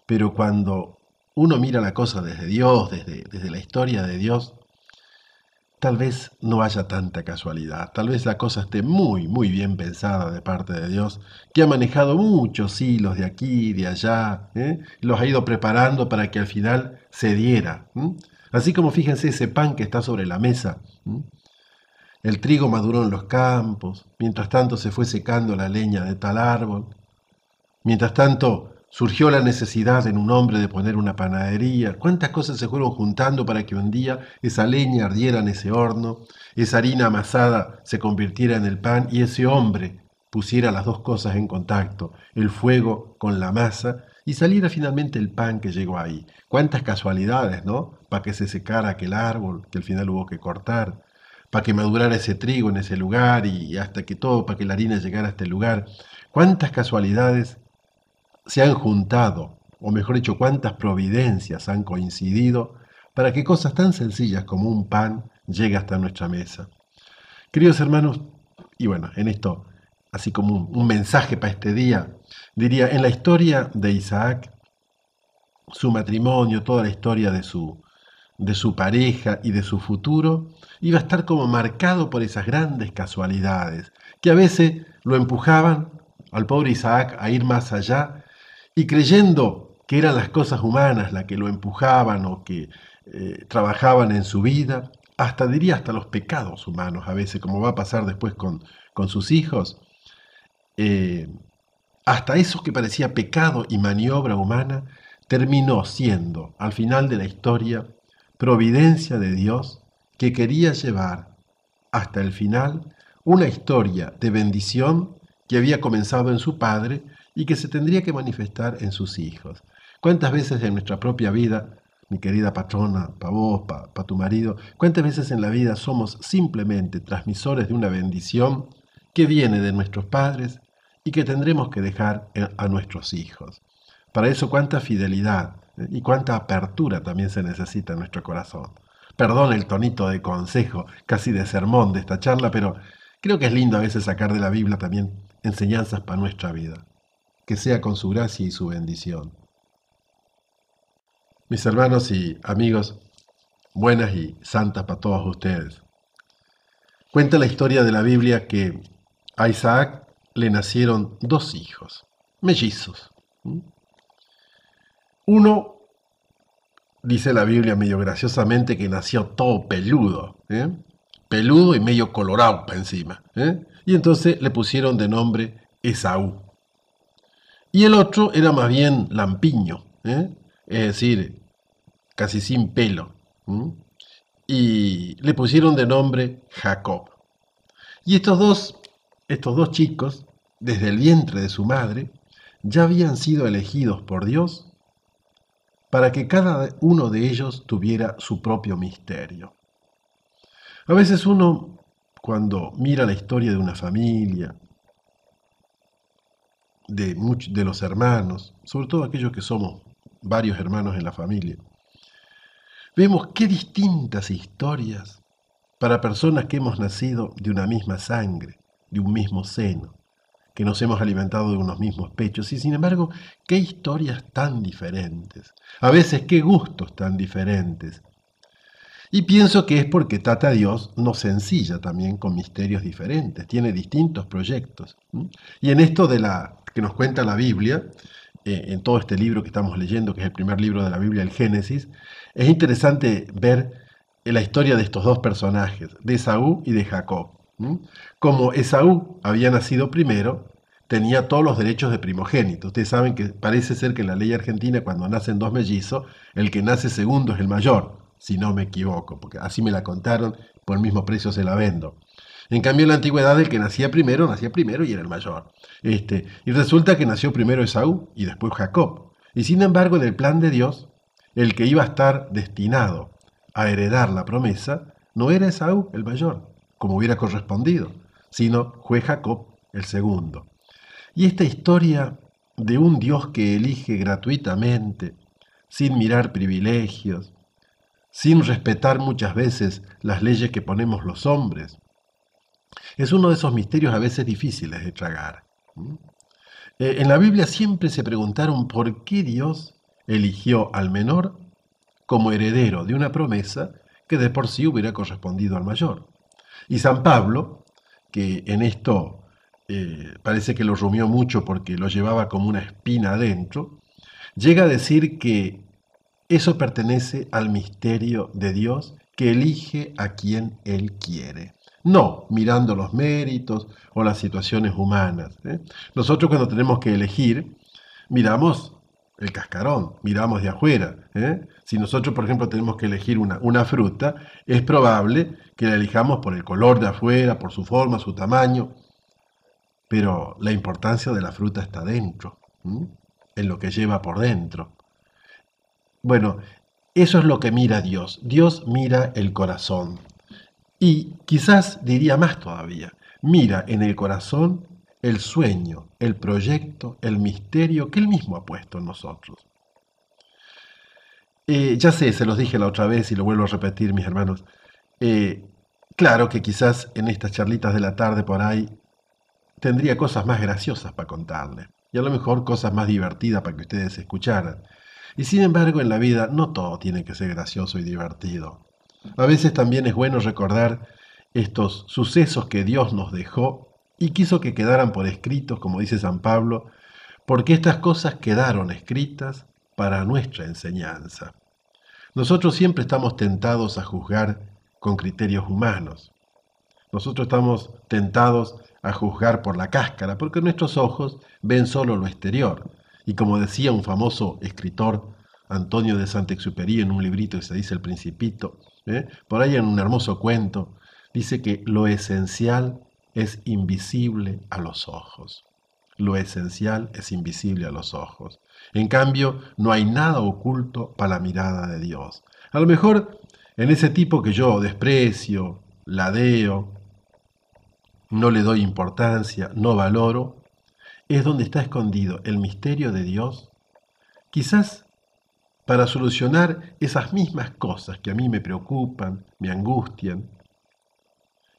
pero cuando uno mira la cosa desde Dios, desde la historia de Dios, tal vez no haya tanta casualidad, tal vez la cosa esté muy, muy bien pensada de parte de Dios, que ha manejado muchos hilos de aquí y de allá, ¿eh? Los ha ido preparando para que al final se diera. Así como fíjense ese pan que está sobre la mesa. El trigo maduró en los campos, mientras tanto se fue secando la leña de tal árbol, mientras tanto surgió la necesidad en un hombre de poner una panadería. ¿Cuántas cosas se fueron juntando para que un día esa leña ardiera en ese horno, esa harina amasada se convirtiera en el pan y ese hombre pusiera las dos cosas en contacto, el fuego con la masa, y saliera finalmente el pan que llegó ahí? Cuántas casualidades, ¿no? Para que se secara aquel árbol que al final hubo que cortar, para que madurara ese trigo en ese lugar y hasta que todo, para que la harina llegara a este lugar. Cuántas casualidades se han juntado, o mejor dicho, cuántas providencias han coincidido para que cosas tan sencillas como un pan llegue hasta nuestra mesa. Queridos hermanos, y bueno, en esto, así como un mensaje para este día, diría, en la historia de Isaac, su matrimonio, toda la historia de su pareja y de su futuro, iba a estar como marcado por esas grandes casualidades, que a veces lo empujaban al pobre Isaac a ir más allá y creyendo que eran las cosas humanas las que lo empujaban o que trabajaban en su vida, hasta diría hasta los pecados humanos a veces, como va a pasar después con sus hijos, eh, hasta eso que parecía pecado y maniobra humana, terminó siendo, al final de la historia, providencia de Dios que quería llevar hasta el final una historia de bendición que había comenzado en su padre y que se tendría que manifestar en sus hijos. ¿Cuántas veces en nuestra propia vida, mi querida patrona, para vos, para tu marido, cuántas veces en la vida somos simplemente transmisores de una bendición que viene de nuestros padres y que tendremos que dejar a nuestros hijos? Para eso cuánta fidelidad y cuánta apertura también se necesita en nuestro corazón. Perdón el tonito de consejo, casi de sermón de esta charla, pero creo que es lindo a veces sacar de la Biblia también enseñanzas para nuestra vida. Que sea con su gracia y su bendición. Mis hermanos y amigos, buenas y santas para todos ustedes. Cuenta la historia de la Biblia que a Isaac le nacieron dos hijos, mellizos. Uno, dice la Biblia medio graciosamente, que nació todo peludo, peludo y medio colorado para encima. Y entonces le pusieron de nombre Esaú. Y el otro era más bien lampiño, es decir, casi sin pelo. Y le pusieron de nombre Jacob. Y estos dos chicos, desde el vientre de su madre, ya habían sido elegidos por Dios para que cada uno de ellos tuviera su propio misterio. A veces uno, cuando mira la historia de una familia, de los hermanos, sobre todo aquellos que somos varios hermanos en la familia, vemos qué distintas historias para personas que hemos nacido de una misma sangre, de un mismo seno, que nos hemos alimentado de unos mismos pechos, y sin embargo, qué historias tan diferentes, a veces qué gustos tan diferentes. Y pienso que es porque Tata Dios nos ensilla también con misterios diferentes, tiene distintos proyectos. Y en esto de la que nos cuenta la Biblia, en todo este libro que estamos leyendo, que es el primer libro de la Biblia, el Génesis, es interesante ver la historia de estos dos personajes, de Esaú y de Jacob. Como Esaú había nacido primero, tenía todos los derechos de primogénito. Ustedes saben que parece ser que en la ley argentina, cuando nacen dos mellizos, el que nace segundo es el mayor, si no me equivoco, porque así me la contaron, por el mismo precio se la vendo. En cambio, en la antigüedad, el que nacía primero y era el mayor. Y resulta que nació primero Esaú y después Jacob. Y sin embargo, en el plan de Dios, el que iba a estar destinado a heredar la promesa no era Esaú el mayor, como hubiera correspondido, sino fue Jacob el segundo. Y esta historia de un Dios que elige gratuitamente, sin mirar privilegios, sin respetar muchas veces las leyes que ponemos los hombres, es uno de esos misterios a veces difíciles de tragar. En la Biblia siempre se preguntaron por qué Dios eligió al menor como heredero de una promesa que de por sí hubiera correspondido al mayor. Y San Pablo, que en esto parece que lo rumió mucho porque lo llevaba como una espina adentro, llega a decir que eso pertenece al misterio de Dios que elige a quien Él quiere. No mirando los méritos o las situaciones humanas. Nosotros cuando tenemos que elegir, miramos el cascarón, miramos de afuera. Si nosotros, por ejemplo, tenemos que elegir una fruta, es probable que la elijamos por el color de afuera, por su forma, su tamaño, pero la importancia de la fruta está dentro, en lo que lleva por dentro. Bueno, eso es lo que mira Dios. Dios mira el corazón. Y quizás diría más todavía, mira en el corazón el sueño, el proyecto, el misterio que Él mismo ha puesto en nosotros. Ya sé, se los dije la otra vez y lo vuelvo a repetir, mis hermanos. Claro que quizás en estas charlitas de la tarde por ahí tendría cosas más graciosas para contarles y a lo mejor cosas más divertidas para que ustedes escucharan. Y sin embargo, en la vida no todo tiene que ser gracioso y divertido. A veces también es bueno recordar estos sucesos que Dios nos dejó y quiso que quedaran por escritos, como dice San Pablo, porque estas cosas quedaron escritas para nuestra enseñanza. Nosotros siempre estamos tentados a juzgar con criterios humanos. Nosotros estamos tentados a juzgar por la cáscara, porque nuestros ojos ven solo lo exterior. Y como decía un famoso escritor, Antonio de Saint-Exupéry, en un librito que se dice El Principito, por ahí en un hermoso cuento, dice que lo esencial es invisible a los ojos. Lo esencial es invisible a los ojos. En cambio, no hay nada oculto para la mirada de Dios. A lo mejor en ese tipo que yo desprecio, ladeo, no le doy importancia, no valoro, es donde está escondido el misterio de Dios, quizás para solucionar esas mismas cosas que a mí me preocupan, me angustian,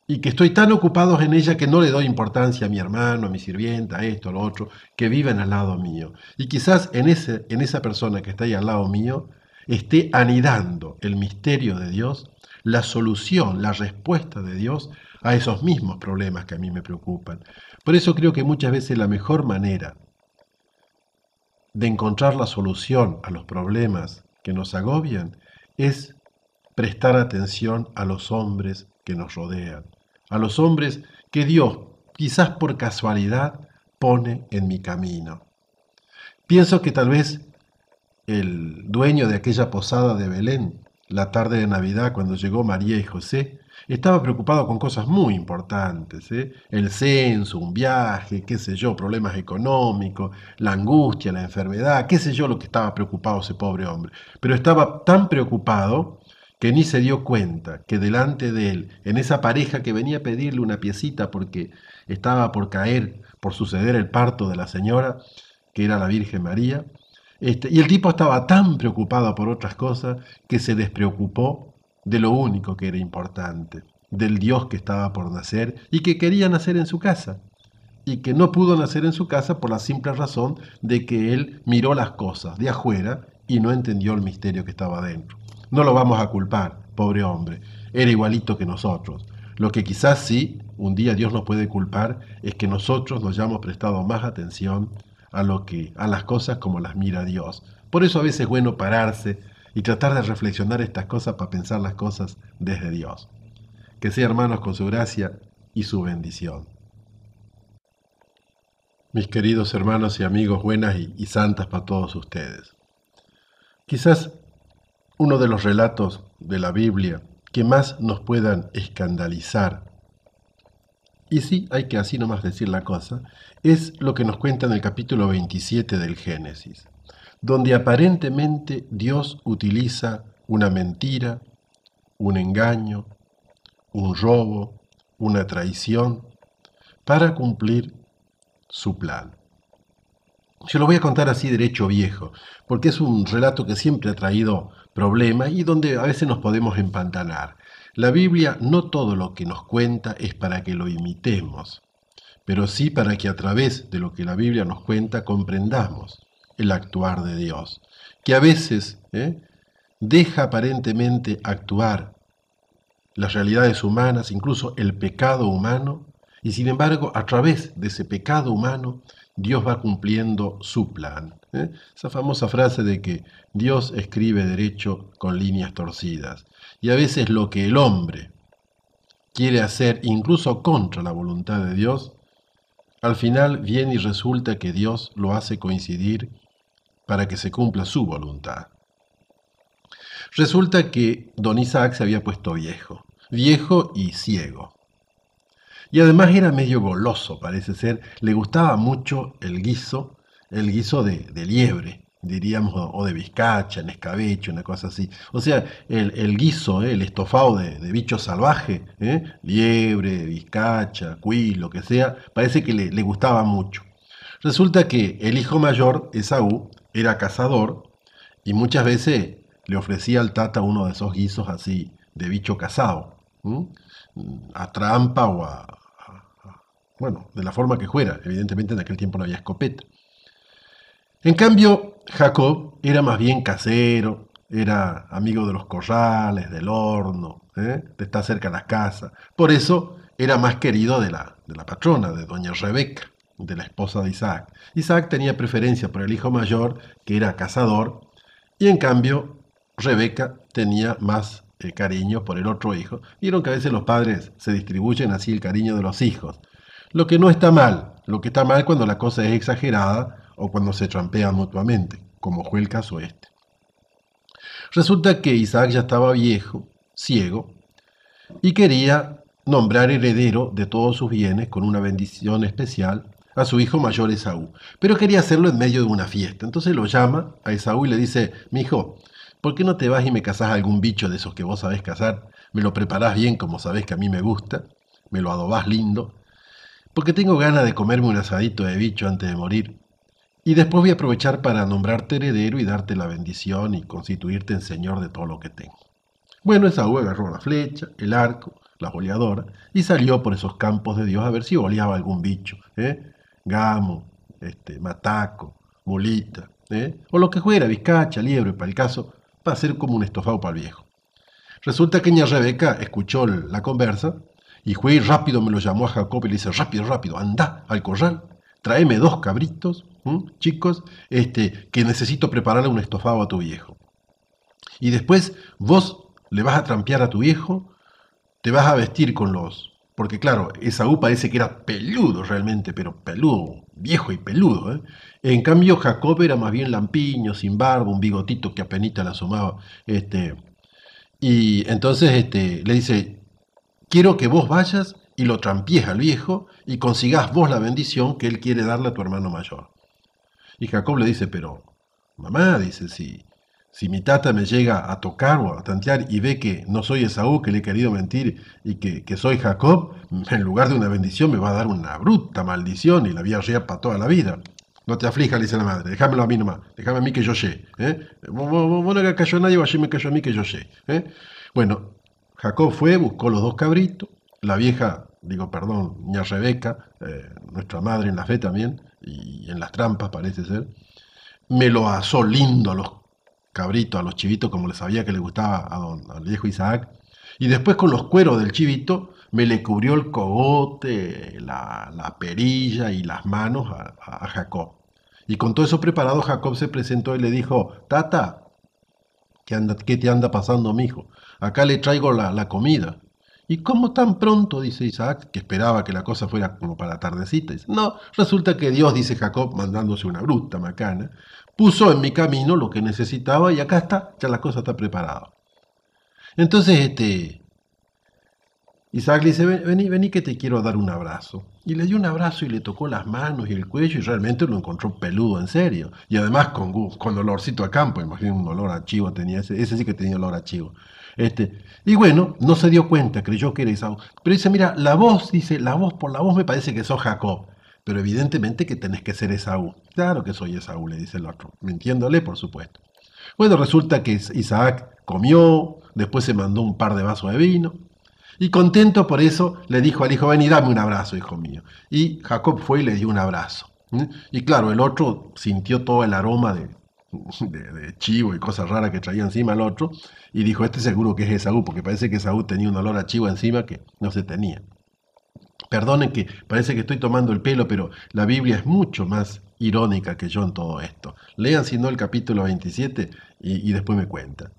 y que estoy tan ocupado en ella que no le doy importancia a mi hermano, a mi sirvienta, a esto, a lo otro, que viven al lado mío. Y quizás en esa persona que está ahí al lado mío esté anidando el misterio de Dios, la solución, la respuesta de Dios a esos mismos problemas que a mí me preocupan. Por eso creo que muchas veces la mejor manera de encontrar la solución a los problemas que nos agobian es prestar atención a los hombres que nos rodean, a los hombres que Dios, quizás por casualidad, pone en mi camino. Pienso que tal vez el dueño de aquella posada de Belén, la tarde de Navidad, cuando llegó María y José, estaba preocupado con cosas muy importantes, el censo, un viaje, qué sé yo, problemas económicos, la angustia, la enfermedad, qué sé yo lo que estaba preocupado ese pobre hombre. Pero estaba tan preocupado que ni se dio cuenta que delante de él, en esa pareja que venía a pedirle una piecita porque estaba por caer, por suceder el parto de la señora, que era la Virgen María, y el tipo estaba tan preocupado por otras cosas que se despreocupó de lo único que era importante, del Dios que estaba por nacer y que quería nacer en su casa, y que no pudo nacer en su casa por la simple razón de que él miró las cosas de afuera y no entendió el misterio que estaba dentro. No lo vamos a culpar, pobre hombre, era igualito que nosotros. Lo que quizás sí, un día Dios nos puede culpar, es que nosotros nos hayamos prestado más atención a las cosas como las mira Dios. Por eso a veces es bueno pararse y tratar de reflexionar estas cosas para pensar las cosas desde Dios. Que sea, hermanos, con su gracia y su bendición. Mis queridos hermanos y amigos, buenas y santas para todos ustedes. Quizás uno de los relatos de la Biblia que más nos puedan escandalizar, y sí, hay que así nomás decir la cosa, es lo que nos cuenta en el capítulo 27 del Génesis, donde aparentemente Dios utiliza una mentira, un engaño, un robo, una traición, para cumplir su plan. Se lo voy a contar así derecho viejo, porque es un relato que siempre ha traído problemas y donde a veces nos podemos empantanar. La Biblia no todo lo que nos cuenta es para que lo imitemos, pero sí para que a través de lo que la Biblia nos cuenta comprendamos el actuar de Dios, que a veces deja aparentemente actuar las realidades humanas, incluso el pecado humano, y sin embargo, a través de ese pecado humano, Dios va cumpliendo su plan. Esa famosa frase de que Dios escribe derecho con líneas torcidas. Y a veces lo que el hombre quiere hacer, incluso contra la voluntad de Dios, al final viene y resulta que Dios lo hace coincidir para que se cumpla su voluntad. Resulta que don Isaac se había puesto viejo, viejo y ciego. Y además era medio goloso, parece ser, le gustaba mucho el guiso de liebre, diríamos, o de vizcacha, en escabeche, una cosa así. O sea, el guiso, el estofado de bicho salvaje, liebre, vizcacha, cuy, lo que sea, parece que le gustaba mucho. Resulta que el hijo mayor, Esaú, era cazador y muchas veces le ofrecía al tata uno de esos guisos así, de bicho cazado, a trampa o bueno, de la forma que fuera. Evidentemente en aquel tiempo no había escopeta. En cambio, Jacob era más bien casero, era amigo de los corrales, del horno, de estar cerca de las casas. Por eso era más querido de la patrona, de doña Rebeca, de la esposa de Isaac. Isaac tenía preferencia por el hijo mayor, que era cazador, y en cambio Rebeca tenía más cariño por el otro hijo. Vieron que a veces los padres se distribuyen así el cariño de los hijos. Lo que no está mal, lo que está mal cuando la cosa es exagerada o cuando se trampean mutuamente, como fue el caso este. Resulta que Isaac ya estaba viejo, ciego, y quería nombrar heredero de todos sus bienes con una bendición especial a su hijo mayor Esaú. Pero quería hacerlo en medio de una fiesta. Entonces lo llama a Esaú y le dice: mi hijo, ¿por qué no te vas y me cazás algún bicho de esos que vos sabés cazar? Me lo preparás bien como sabés que a mí me gusta, me lo adobás lindo, porque tengo ganas de comerme un asadito de bicho antes de morir. Y después voy a aprovechar para nombrarte heredero y darte la bendición y constituirte en señor de todo lo que tengo. Bueno, Esaú agarró la flecha, el arco, la boleadora y salió por esos campos de Dios a ver si boleaba algún bicho, gamo, mataco, mulita, o lo que fuera, vizcacha, liebre, para el caso, para hacer como un estofado para el viejo. Resulta que ña Rebeca escuchó la conversa y fue y rápido me lo llamó a Jacob y le dice: rápido, rápido, anda al corral, tráeme 2 cabritos, chicos, que necesito prepararle un estofado a tu viejo. Y después vos le vas a trampear a tu viejo, te vas a vestir con los... Porque claro, Esaú parece que era peludo realmente, pero peludo, viejo y peludo. En cambio Jacob era más bien lampiño, sin barba, un bigotito que apenita le asomaba. Y entonces le dice: quiero que vos vayas y lo trampies al viejo y consigás vos la bendición que él quiere darle a tu hermano mayor. Y Jacob le dice: pero mamá, dice, si mi tata me llega a tocar o a tantear y ve que no soy Esaú, que le he querido mentir, y que soy Jacob, en lugar de una bendición me va a dar una bruta maldición y la voy a llevar para toda la vida. No te aflijas, le dice la madre, déjamelo a mí nomás, déjame a mí que yo sé. Vos no hagas caso a nadie, vos me callo a mí que yo sé. Bueno, Jacob fue, buscó los 2 cabritos, la vieja, ña Rebeca, nuestra madre en la fe también, y en las trampas parece ser, me lo asó lindo a los cabritos, a los chivitos, como les sabía que le gustaba al viejo Isaac, y después con los cueros del chivito me le cubrió el cogote, la perilla y las manos a Jacob. Y con todo eso preparado, Jacob se presentó y le dijo: tata, ¿qué te anda pasando, mijo? Acá le traigo la comida. ¿Y cómo tan pronto? Dice Isaac, que esperaba que la cosa fuera como para la tardecita. Dice: no, resulta que Dios, dice Jacob, mandándose una bruta macana, puso en mi camino lo que necesitaba y acá está, ya la cosa está preparada. Entonces, Isaac le dice: vení que te quiero dar un abrazo. Y le dio un abrazo y le tocó las manos y el cuello y realmente lo encontró peludo, en serio. Y además con olorcito a campo, imagino un olor a chivo tenía, ese sí que tenía olor a chivo. Y bueno, no se dio cuenta, creyó que era Esaú. Pero dice: mira, la voz, dice, por la voz me parece que sos Jacob. Pero evidentemente que tenés que ser Esaú. Claro que soy Esaú, le dice el otro, mintiéndole, por supuesto. Bueno, resulta que Isaac comió, después se mandó un par de vasos de vino, y contento por eso le dijo al hijo: ven y dame un abrazo, hijo mío. Y Jacob fue y le dio un abrazo. Y claro, el otro sintió todo el aroma de chivo y cosas raras que traía encima el otro, y dijo, este seguro que es Esaú, porque parece que Esaú tenía un olor a chivo encima que no se tenía. Perdonen que parece que estoy tomando el pelo, pero la Biblia es mucho más irónica que yo en todo esto. Lean si no el capítulo 27 y después me cuentan.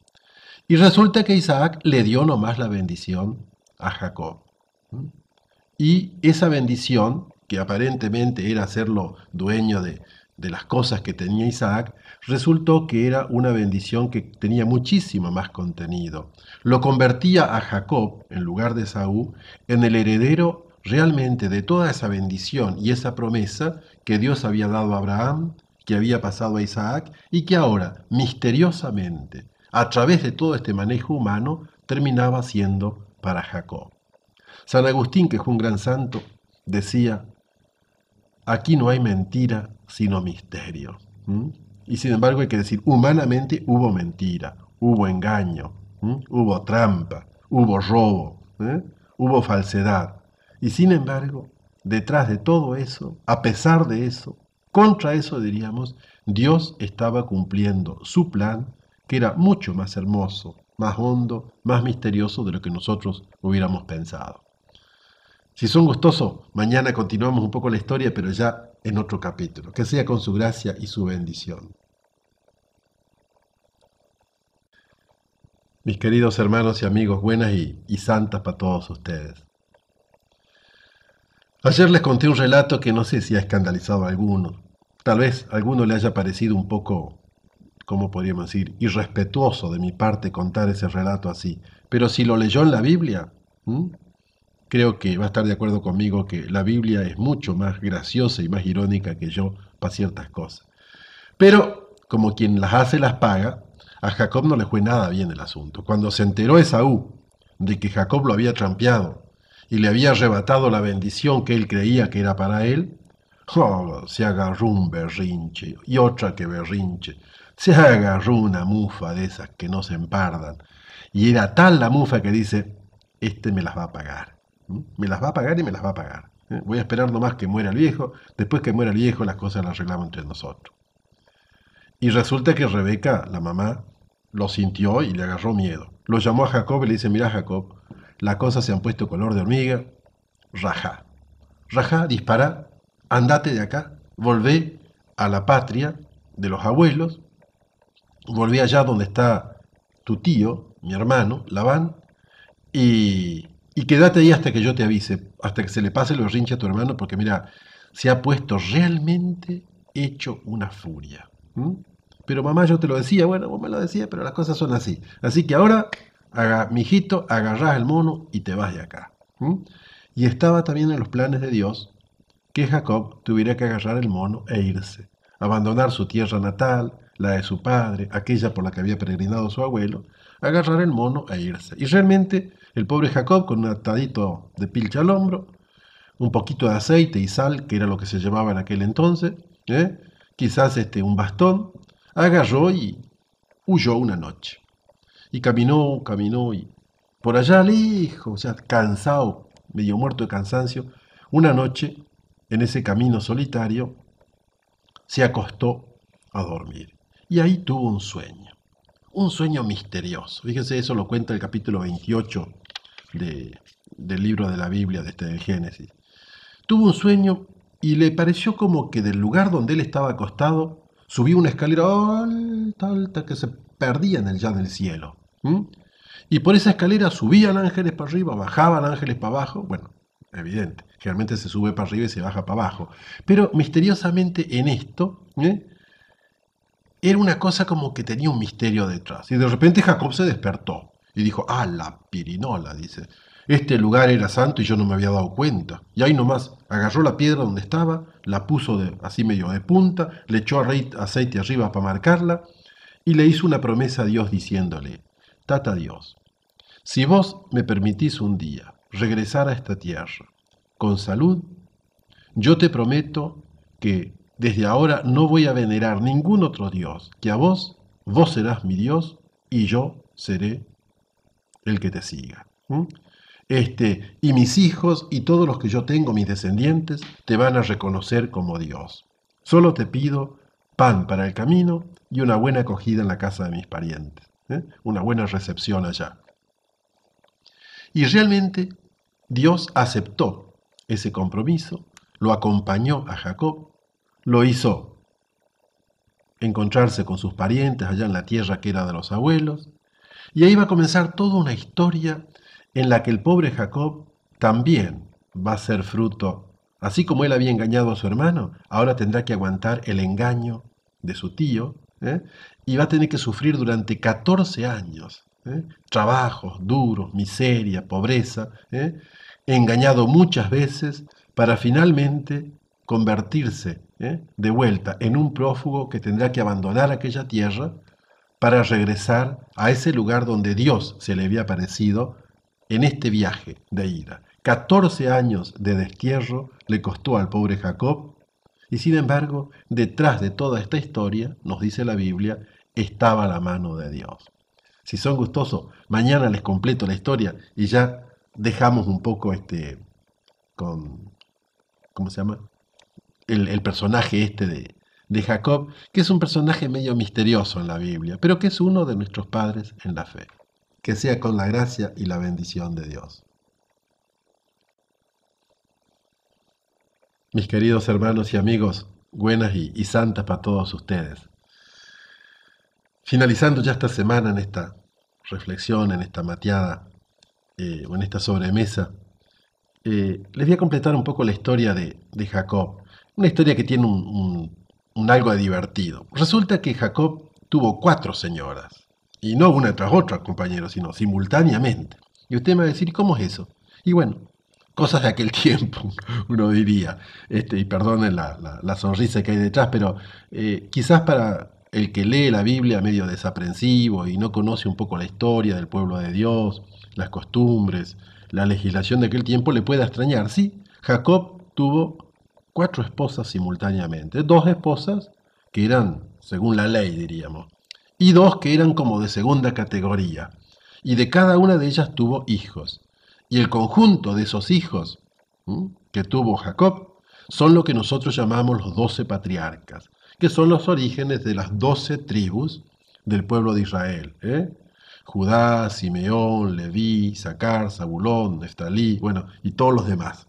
Y resulta que Isaac le dio nomás la bendición a Jacob. Y esa bendición, que aparentemente era hacerlo dueño de las cosas que tenía Isaac, resultó que era una bendición que tenía muchísimo más contenido. Lo convertía a Jacob, en lugar de Esaú, en el heredero realmente de toda esa bendición y esa promesa que Dios había dado a Abraham, que había pasado a Isaac y que ahora, misteriosamente, a través de todo este manejo humano, terminaba siendo para Jacob. San Agustín, que fue un gran santo, decía, aquí no hay mentira, sino misterio. ¿Mm? Y sin embargo hay que decir, humanamente hubo mentira, hubo engaño, hubo trampa, hubo robo, hubo falsedad. Y sin embargo, detrás de todo eso, a pesar de eso, contra eso diríamos, Dios estaba cumpliendo su plan, que era mucho más hermoso, más hondo, más misterioso de lo que nosotros hubiéramos pensado. Si son gustosos, mañana continuamos un poco la historia, pero ya en otro capítulo. Que sea con su gracia y su bendición. Mis queridos hermanos y amigos, buenas y santas para todos ustedes. Ayer les conté un relato que no sé si ha escandalizado a alguno. Tal vez a alguno le haya parecido un poco, ¿cómo podríamos decir?, irrespetuoso de mi parte contar ese relato así. Pero si lo leyó en la Biblia, creo que va a estar de acuerdo conmigo que la Biblia es mucho más graciosa y más irónica que yo para ciertas cosas. Pero, como quien las hace las paga, a Jacob no le fue nada bien el asunto. Cuando se enteró Esaú de que Jacob lo había trampeado y le había arrebatado la bendición que él creía que era para él, se agarró un berrinche y otra que berrinche. Se agarró una mufa de esas que no se empardan. Y era tal la mufa que dice, este me las va a pagar. Me las va a pagar y me las va a pagar. Voy a esperar nomás que muera el viejo. Después que muera el viejo, las cosas las arreglamos entre nosotros. Y resulta que Rebeca, la mamá, lo sintió y le agarró miedo. Lo llamó a Jacob y le dice, mira Jacob, las cosas se han puesto color de hormiga, rajá. Rajá, dispara, andate de acá, volvé a la patria de los abuelos, volvé allá donde está tu tío, mi hermano, Labán, y quédate ahí hasta que yo te avise, hasta que se le pase el berrinche a tu hermano, porque mira, se ha puesto realmente hecho una furia. Pero mamá, yo te lo decía, bueno, vos me lo decías, pero las cosas son así. Así que ahora, mijito, agarrás el mono y te vas de acá. Y estaba también en los planes de Dios que Jacob tuviera que agarrar el mono e irse, abandonar su tierra natal, la de su padre, aquella por la que había peregrinado su abuelo, agarrar el mono e irse. Y realmente el pobre Jacob, con un atadito de pilcha al hombro, un poquito de aceite y sal, que era lo que se llevaba en aquel entonces, quizás un bastón, agarró y huyó una noche. Y caminó y por allá lejos, ya cansado, medio muerto de cansancio, una noche, en ese camino solitario, se acostó a dormir. Y ahí tuvo un sueño misterioso. Fíjese, eso lo cuenta el capítulo 28 del libro de la Biblia, del Génesis. Tuvo un sueño y le pareció como que del lugar donde él estaba acostado subía una escalera alta, alta, que se perdía ya en el cielo. Y por esa escalera subían ángeles para arriba, bajaban ángeles para abajo. Bueno, evidente, generalmente se sube para arriba y se baja para abajo. Pero misteriosamente en esto, era una cosa como que tenía un misterio detrás. Y de repente Jacob se despertó y dijo, ah, la pirinola, dice. Este lugar era santo y yo no me había dado cuenta. Y ahí nomás agarró la piedra donde estaba, la puso así medio de punta, le echó aceite arriba para marcarla y le hizo una promesa a Dios diciéndole, Tata Dios, si vos me permitís un día regresar a esta tierra con salud, yo te prometo que desde ahora no voy a venerar ningún otro Dios, que a vos serás mi Dios y yo seré el que te siga. Y mis hijos y todos los que yo tengo, mis descendientes, te van a reconocer como Dios. Solo te pido pan para el camino y una buena acogida en la casa de mis parientes, una buena recepción allá. Y realmente Dios aceptó ese compromiso, lo acompañó a Jacob, lo hizo encontrarse con sus parientes allá en la tierra que era de los abuelos, y ahí va a comenzar toda una historia en la que el pobre Jacob también va a ser fruto, así como él había engañado a su hermano, ahora tendrá que aguantar el engaño de su tío, y va a tener que sufrir durante 14 años, trabajos duros, miseria, pobreza, engañado muchas veces para finalmente convertirse de vuelta en un prófugo que tendrá que abandonar aquella tierra para regresar a ese lugar donde Dios se le había aparecido en este viaje de ida. 14 años de destierro le costó al pobre Jacob, y sin embargo, detrás de toda esta historia, nos dice la Biblia, estaba la mano de Dios. Si son gustosos, mañana les completo la historia y ya dejamos un poco con, ¿cómo se llama? El personaje de Jacob, que es un personaje medio misterioso en la Biblia, pero que es uno de nuestros padres en la fe. Que sea con la gracia y la bendición de Dios. Mis queridos hermanos y amigos, buenas y santas para todos ustedes. Finalizando ya esta semana en esta reflexión, en esta mateada o en esta sobremesa, les voy a completar un poco la historia de Jacob. Una historia que tiene un algo de divertido. Resulta que Jacob tuvo 4 señoras. Y no una tras otra, compañeros, sino simultáneamente. Y usted me va a decir, ¿cómo es eso? Y bueno, cosas de aquel tiempo, uno diría. Y perdonen la sonrisa que hay detrás, pero quizás para el que lee la Biblia medio desaprensivo y no conoce un poco la historia del pueblo de Dios, las costumbres, la legislación de aquel tiempo, le pueda extrañar. Sí, Jacob tuvo 4 esposas simultáneamente. 2 esposas que eran, según la ley, diríamos, y 2 que eran como de segunda categoría. Y de cada una de ellas tuvo hijos. Y el conjunto de esos hijos que tuvo Jacob son lo que nosotros llamamos los 12 patriarcas, que son los orígenes de las 12 tribus del pueblo de Israel. Judá, Simeón, Leví, Sacar, Zabulón, Neftalí, bueno, y todos los demás.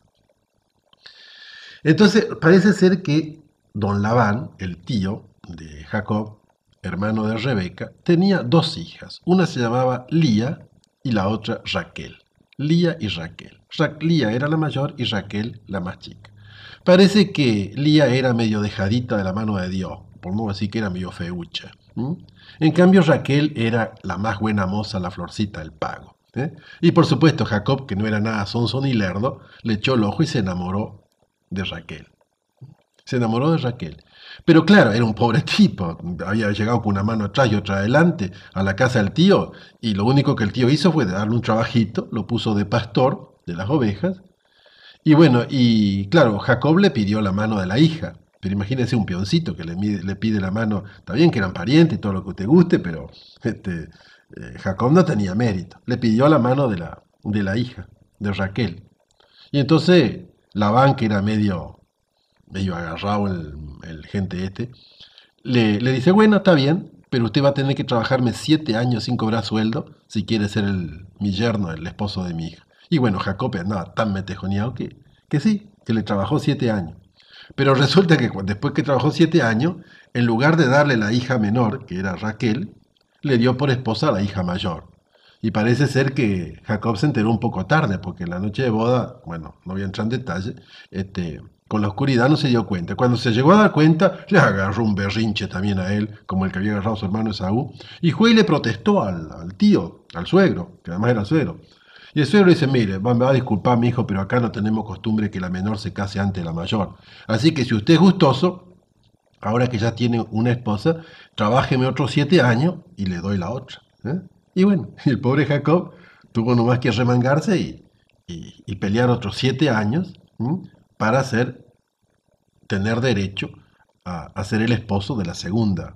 Entonces, parece ser que don Labán, el tío de Jacob, hermano de Rebeca, tenía 2 hijas. Una se llamaba Lía y la otra Raquel. Lía y Raquel. Lía era la mayor y Raquel la más chica. Parece que Lía era medio dejadita de la mano de Dios, por no decir que era medio feucha. En cambio, Raquel era la más buena moza, la florcita del pago. Y por supuesto, Jacob, que no era nada sonso ni lerdo, le echó el ojo y se enamoró de Raquel. Se enamoró de Raquel. Pero claro, era un pobre tipo. Había llegado con una mano atrás y otra adelante a la casa del tío, y lo único que el tío hizo fue darle un trabajito, lo puso de pastor de las ovejas. Y bueno, y claro, Jacob le pidió la mano de la hija. Pero imagínense un peoncito que le pide la mano. Está bien que eran parientes y todo lo que usted guste, pero Jacob no tenía mérito. Le pidió la mano de la hija, de Raquel. Y entonces Labán, que era medio agarrado el gente le dice, bueno, está bien, pero usted va a tener que trabajarme 7 años sin cobrar sueldo si quiere ser mi yerno, el esposo de mi hija. Y bueno, Jacob andaba tan metejoneado que sí, que le trabajó 7 años. Pero resulta que después que trabajó 7 años, en lugar de darle la hija menor, que era Raquel, le dio por esposa a la hija mayor. Y parece ser que Jacob se enteró un poco tarde, porque en la noche de boda, bueno, no voy a entrar en detalle, con la oscuridad no se dio cuenta. Cuando se llegó a dar cuenta, le agarró un berrinche también a él, como el que había agarrado a su hermano Esaú, y fue y le protestó al tío, al suegro, que además era suegro. Y el suegro dice, mire, me va a disculpar mi hijo, pero acá no tenemos costumbre que la menor se case ante la mayor. Así que si usted es gustoso, ahora que ya tiene una esposa, trabájeme otros 7 años y le doy la otra. Y bueno, el pobre Jacob tuvo nomás que remangarse y pelear otros 7 años para tener derecho a ser el esposo de la segunda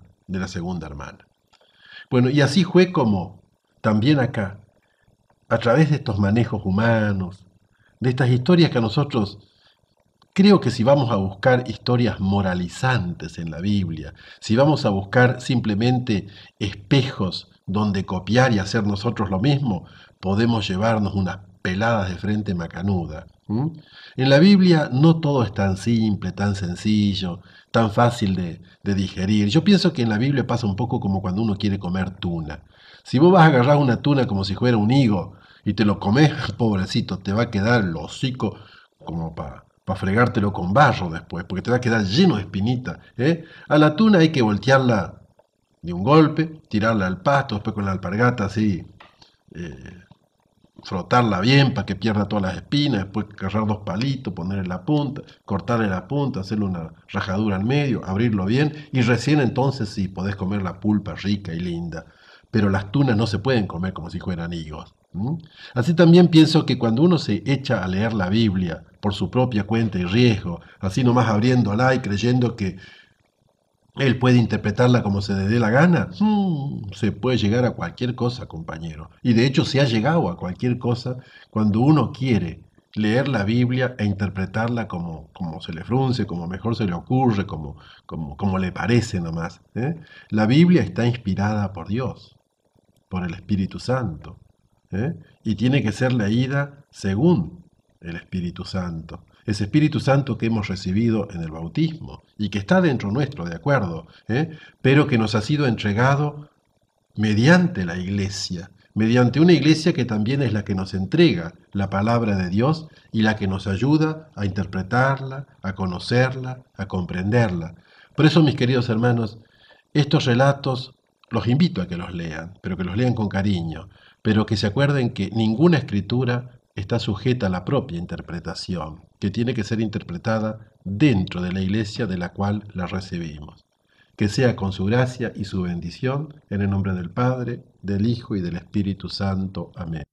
hermana. Bueno, y así fue como también acá, a través de estos manejos humanos, de estas historias que a nosotros Creo que si vamos a buscar historias moralizantes en la Biblia, si vamos a buscar simplemente espejos donde copiar y hacer nosotros lo mismo, podemos llevarnos unas peladas de frente macanuda. En la Biblia no todo es tan simple, tan sencillo, tan fácil de digerir. Yo pienso que en la Biblia pasa un poco como cuando uno quiere comer tuna. Si vos vas a agarrar una tuna como si fuera un higo y te lo comes, pobrecito, te va a quedar el hocico como para fregártelo con barro después, porque te va a quedar lleno de espinita. A la tuna hay que voltearla de un golpe, tirarla al pasto, después con la alpargata así, eh, frotarla bien para que pierda todas las espinas, después agarrar dos palitos, ponerle la punta, cortarle la punta, hacerle una rajadura al medio, abrirlo bien y recién entonces sí podés comer la pulpa rica y linda. Pero las tunas no se pueden comer como si fueran higos. Así también pienso que cuando uno se echa a leer la Biblia por su propia cuenta y riesgo, así nomás abriéndola y creyendo que él puede interpretarla como se le dé la gana, se puede llegar a cualquier cosa, compañero. Y de hecho se ha llegado a cualquier cosa cuando uno quiere leer la Biblia e interpretarla como se le frunce, como mejor se le ocurre, como le parece nomás. La Biblia está inspirada por Dios, por el Espíritu Santo, ¿eh? Y tiene que ser leída según el Espíritu Santo. Ese Espíritu Santo que hemos recibido en el bautismo y que está dentro nuestro, de acuerdo, pero que nos ha sido entregado mediante la iglesia, mediante una iglesia que también es la que nos entrega la palabra de Dios y la que nos ayuda a interpretarla, a conocerla, a comprenderla. Por eso, mis queridos hermanos, estos relatos los invito a que los lean, pero que los lean con cariño, pero que se acuerden que ninguna escritura está sujeta a la propia interpretación, que tiene que ser interpretada dentro de la iglesia de la cual la recibimos. Que sea con su gracia y su bendición, en el nombre del Padre, del Hijo y del Espíritu Santo. Amén.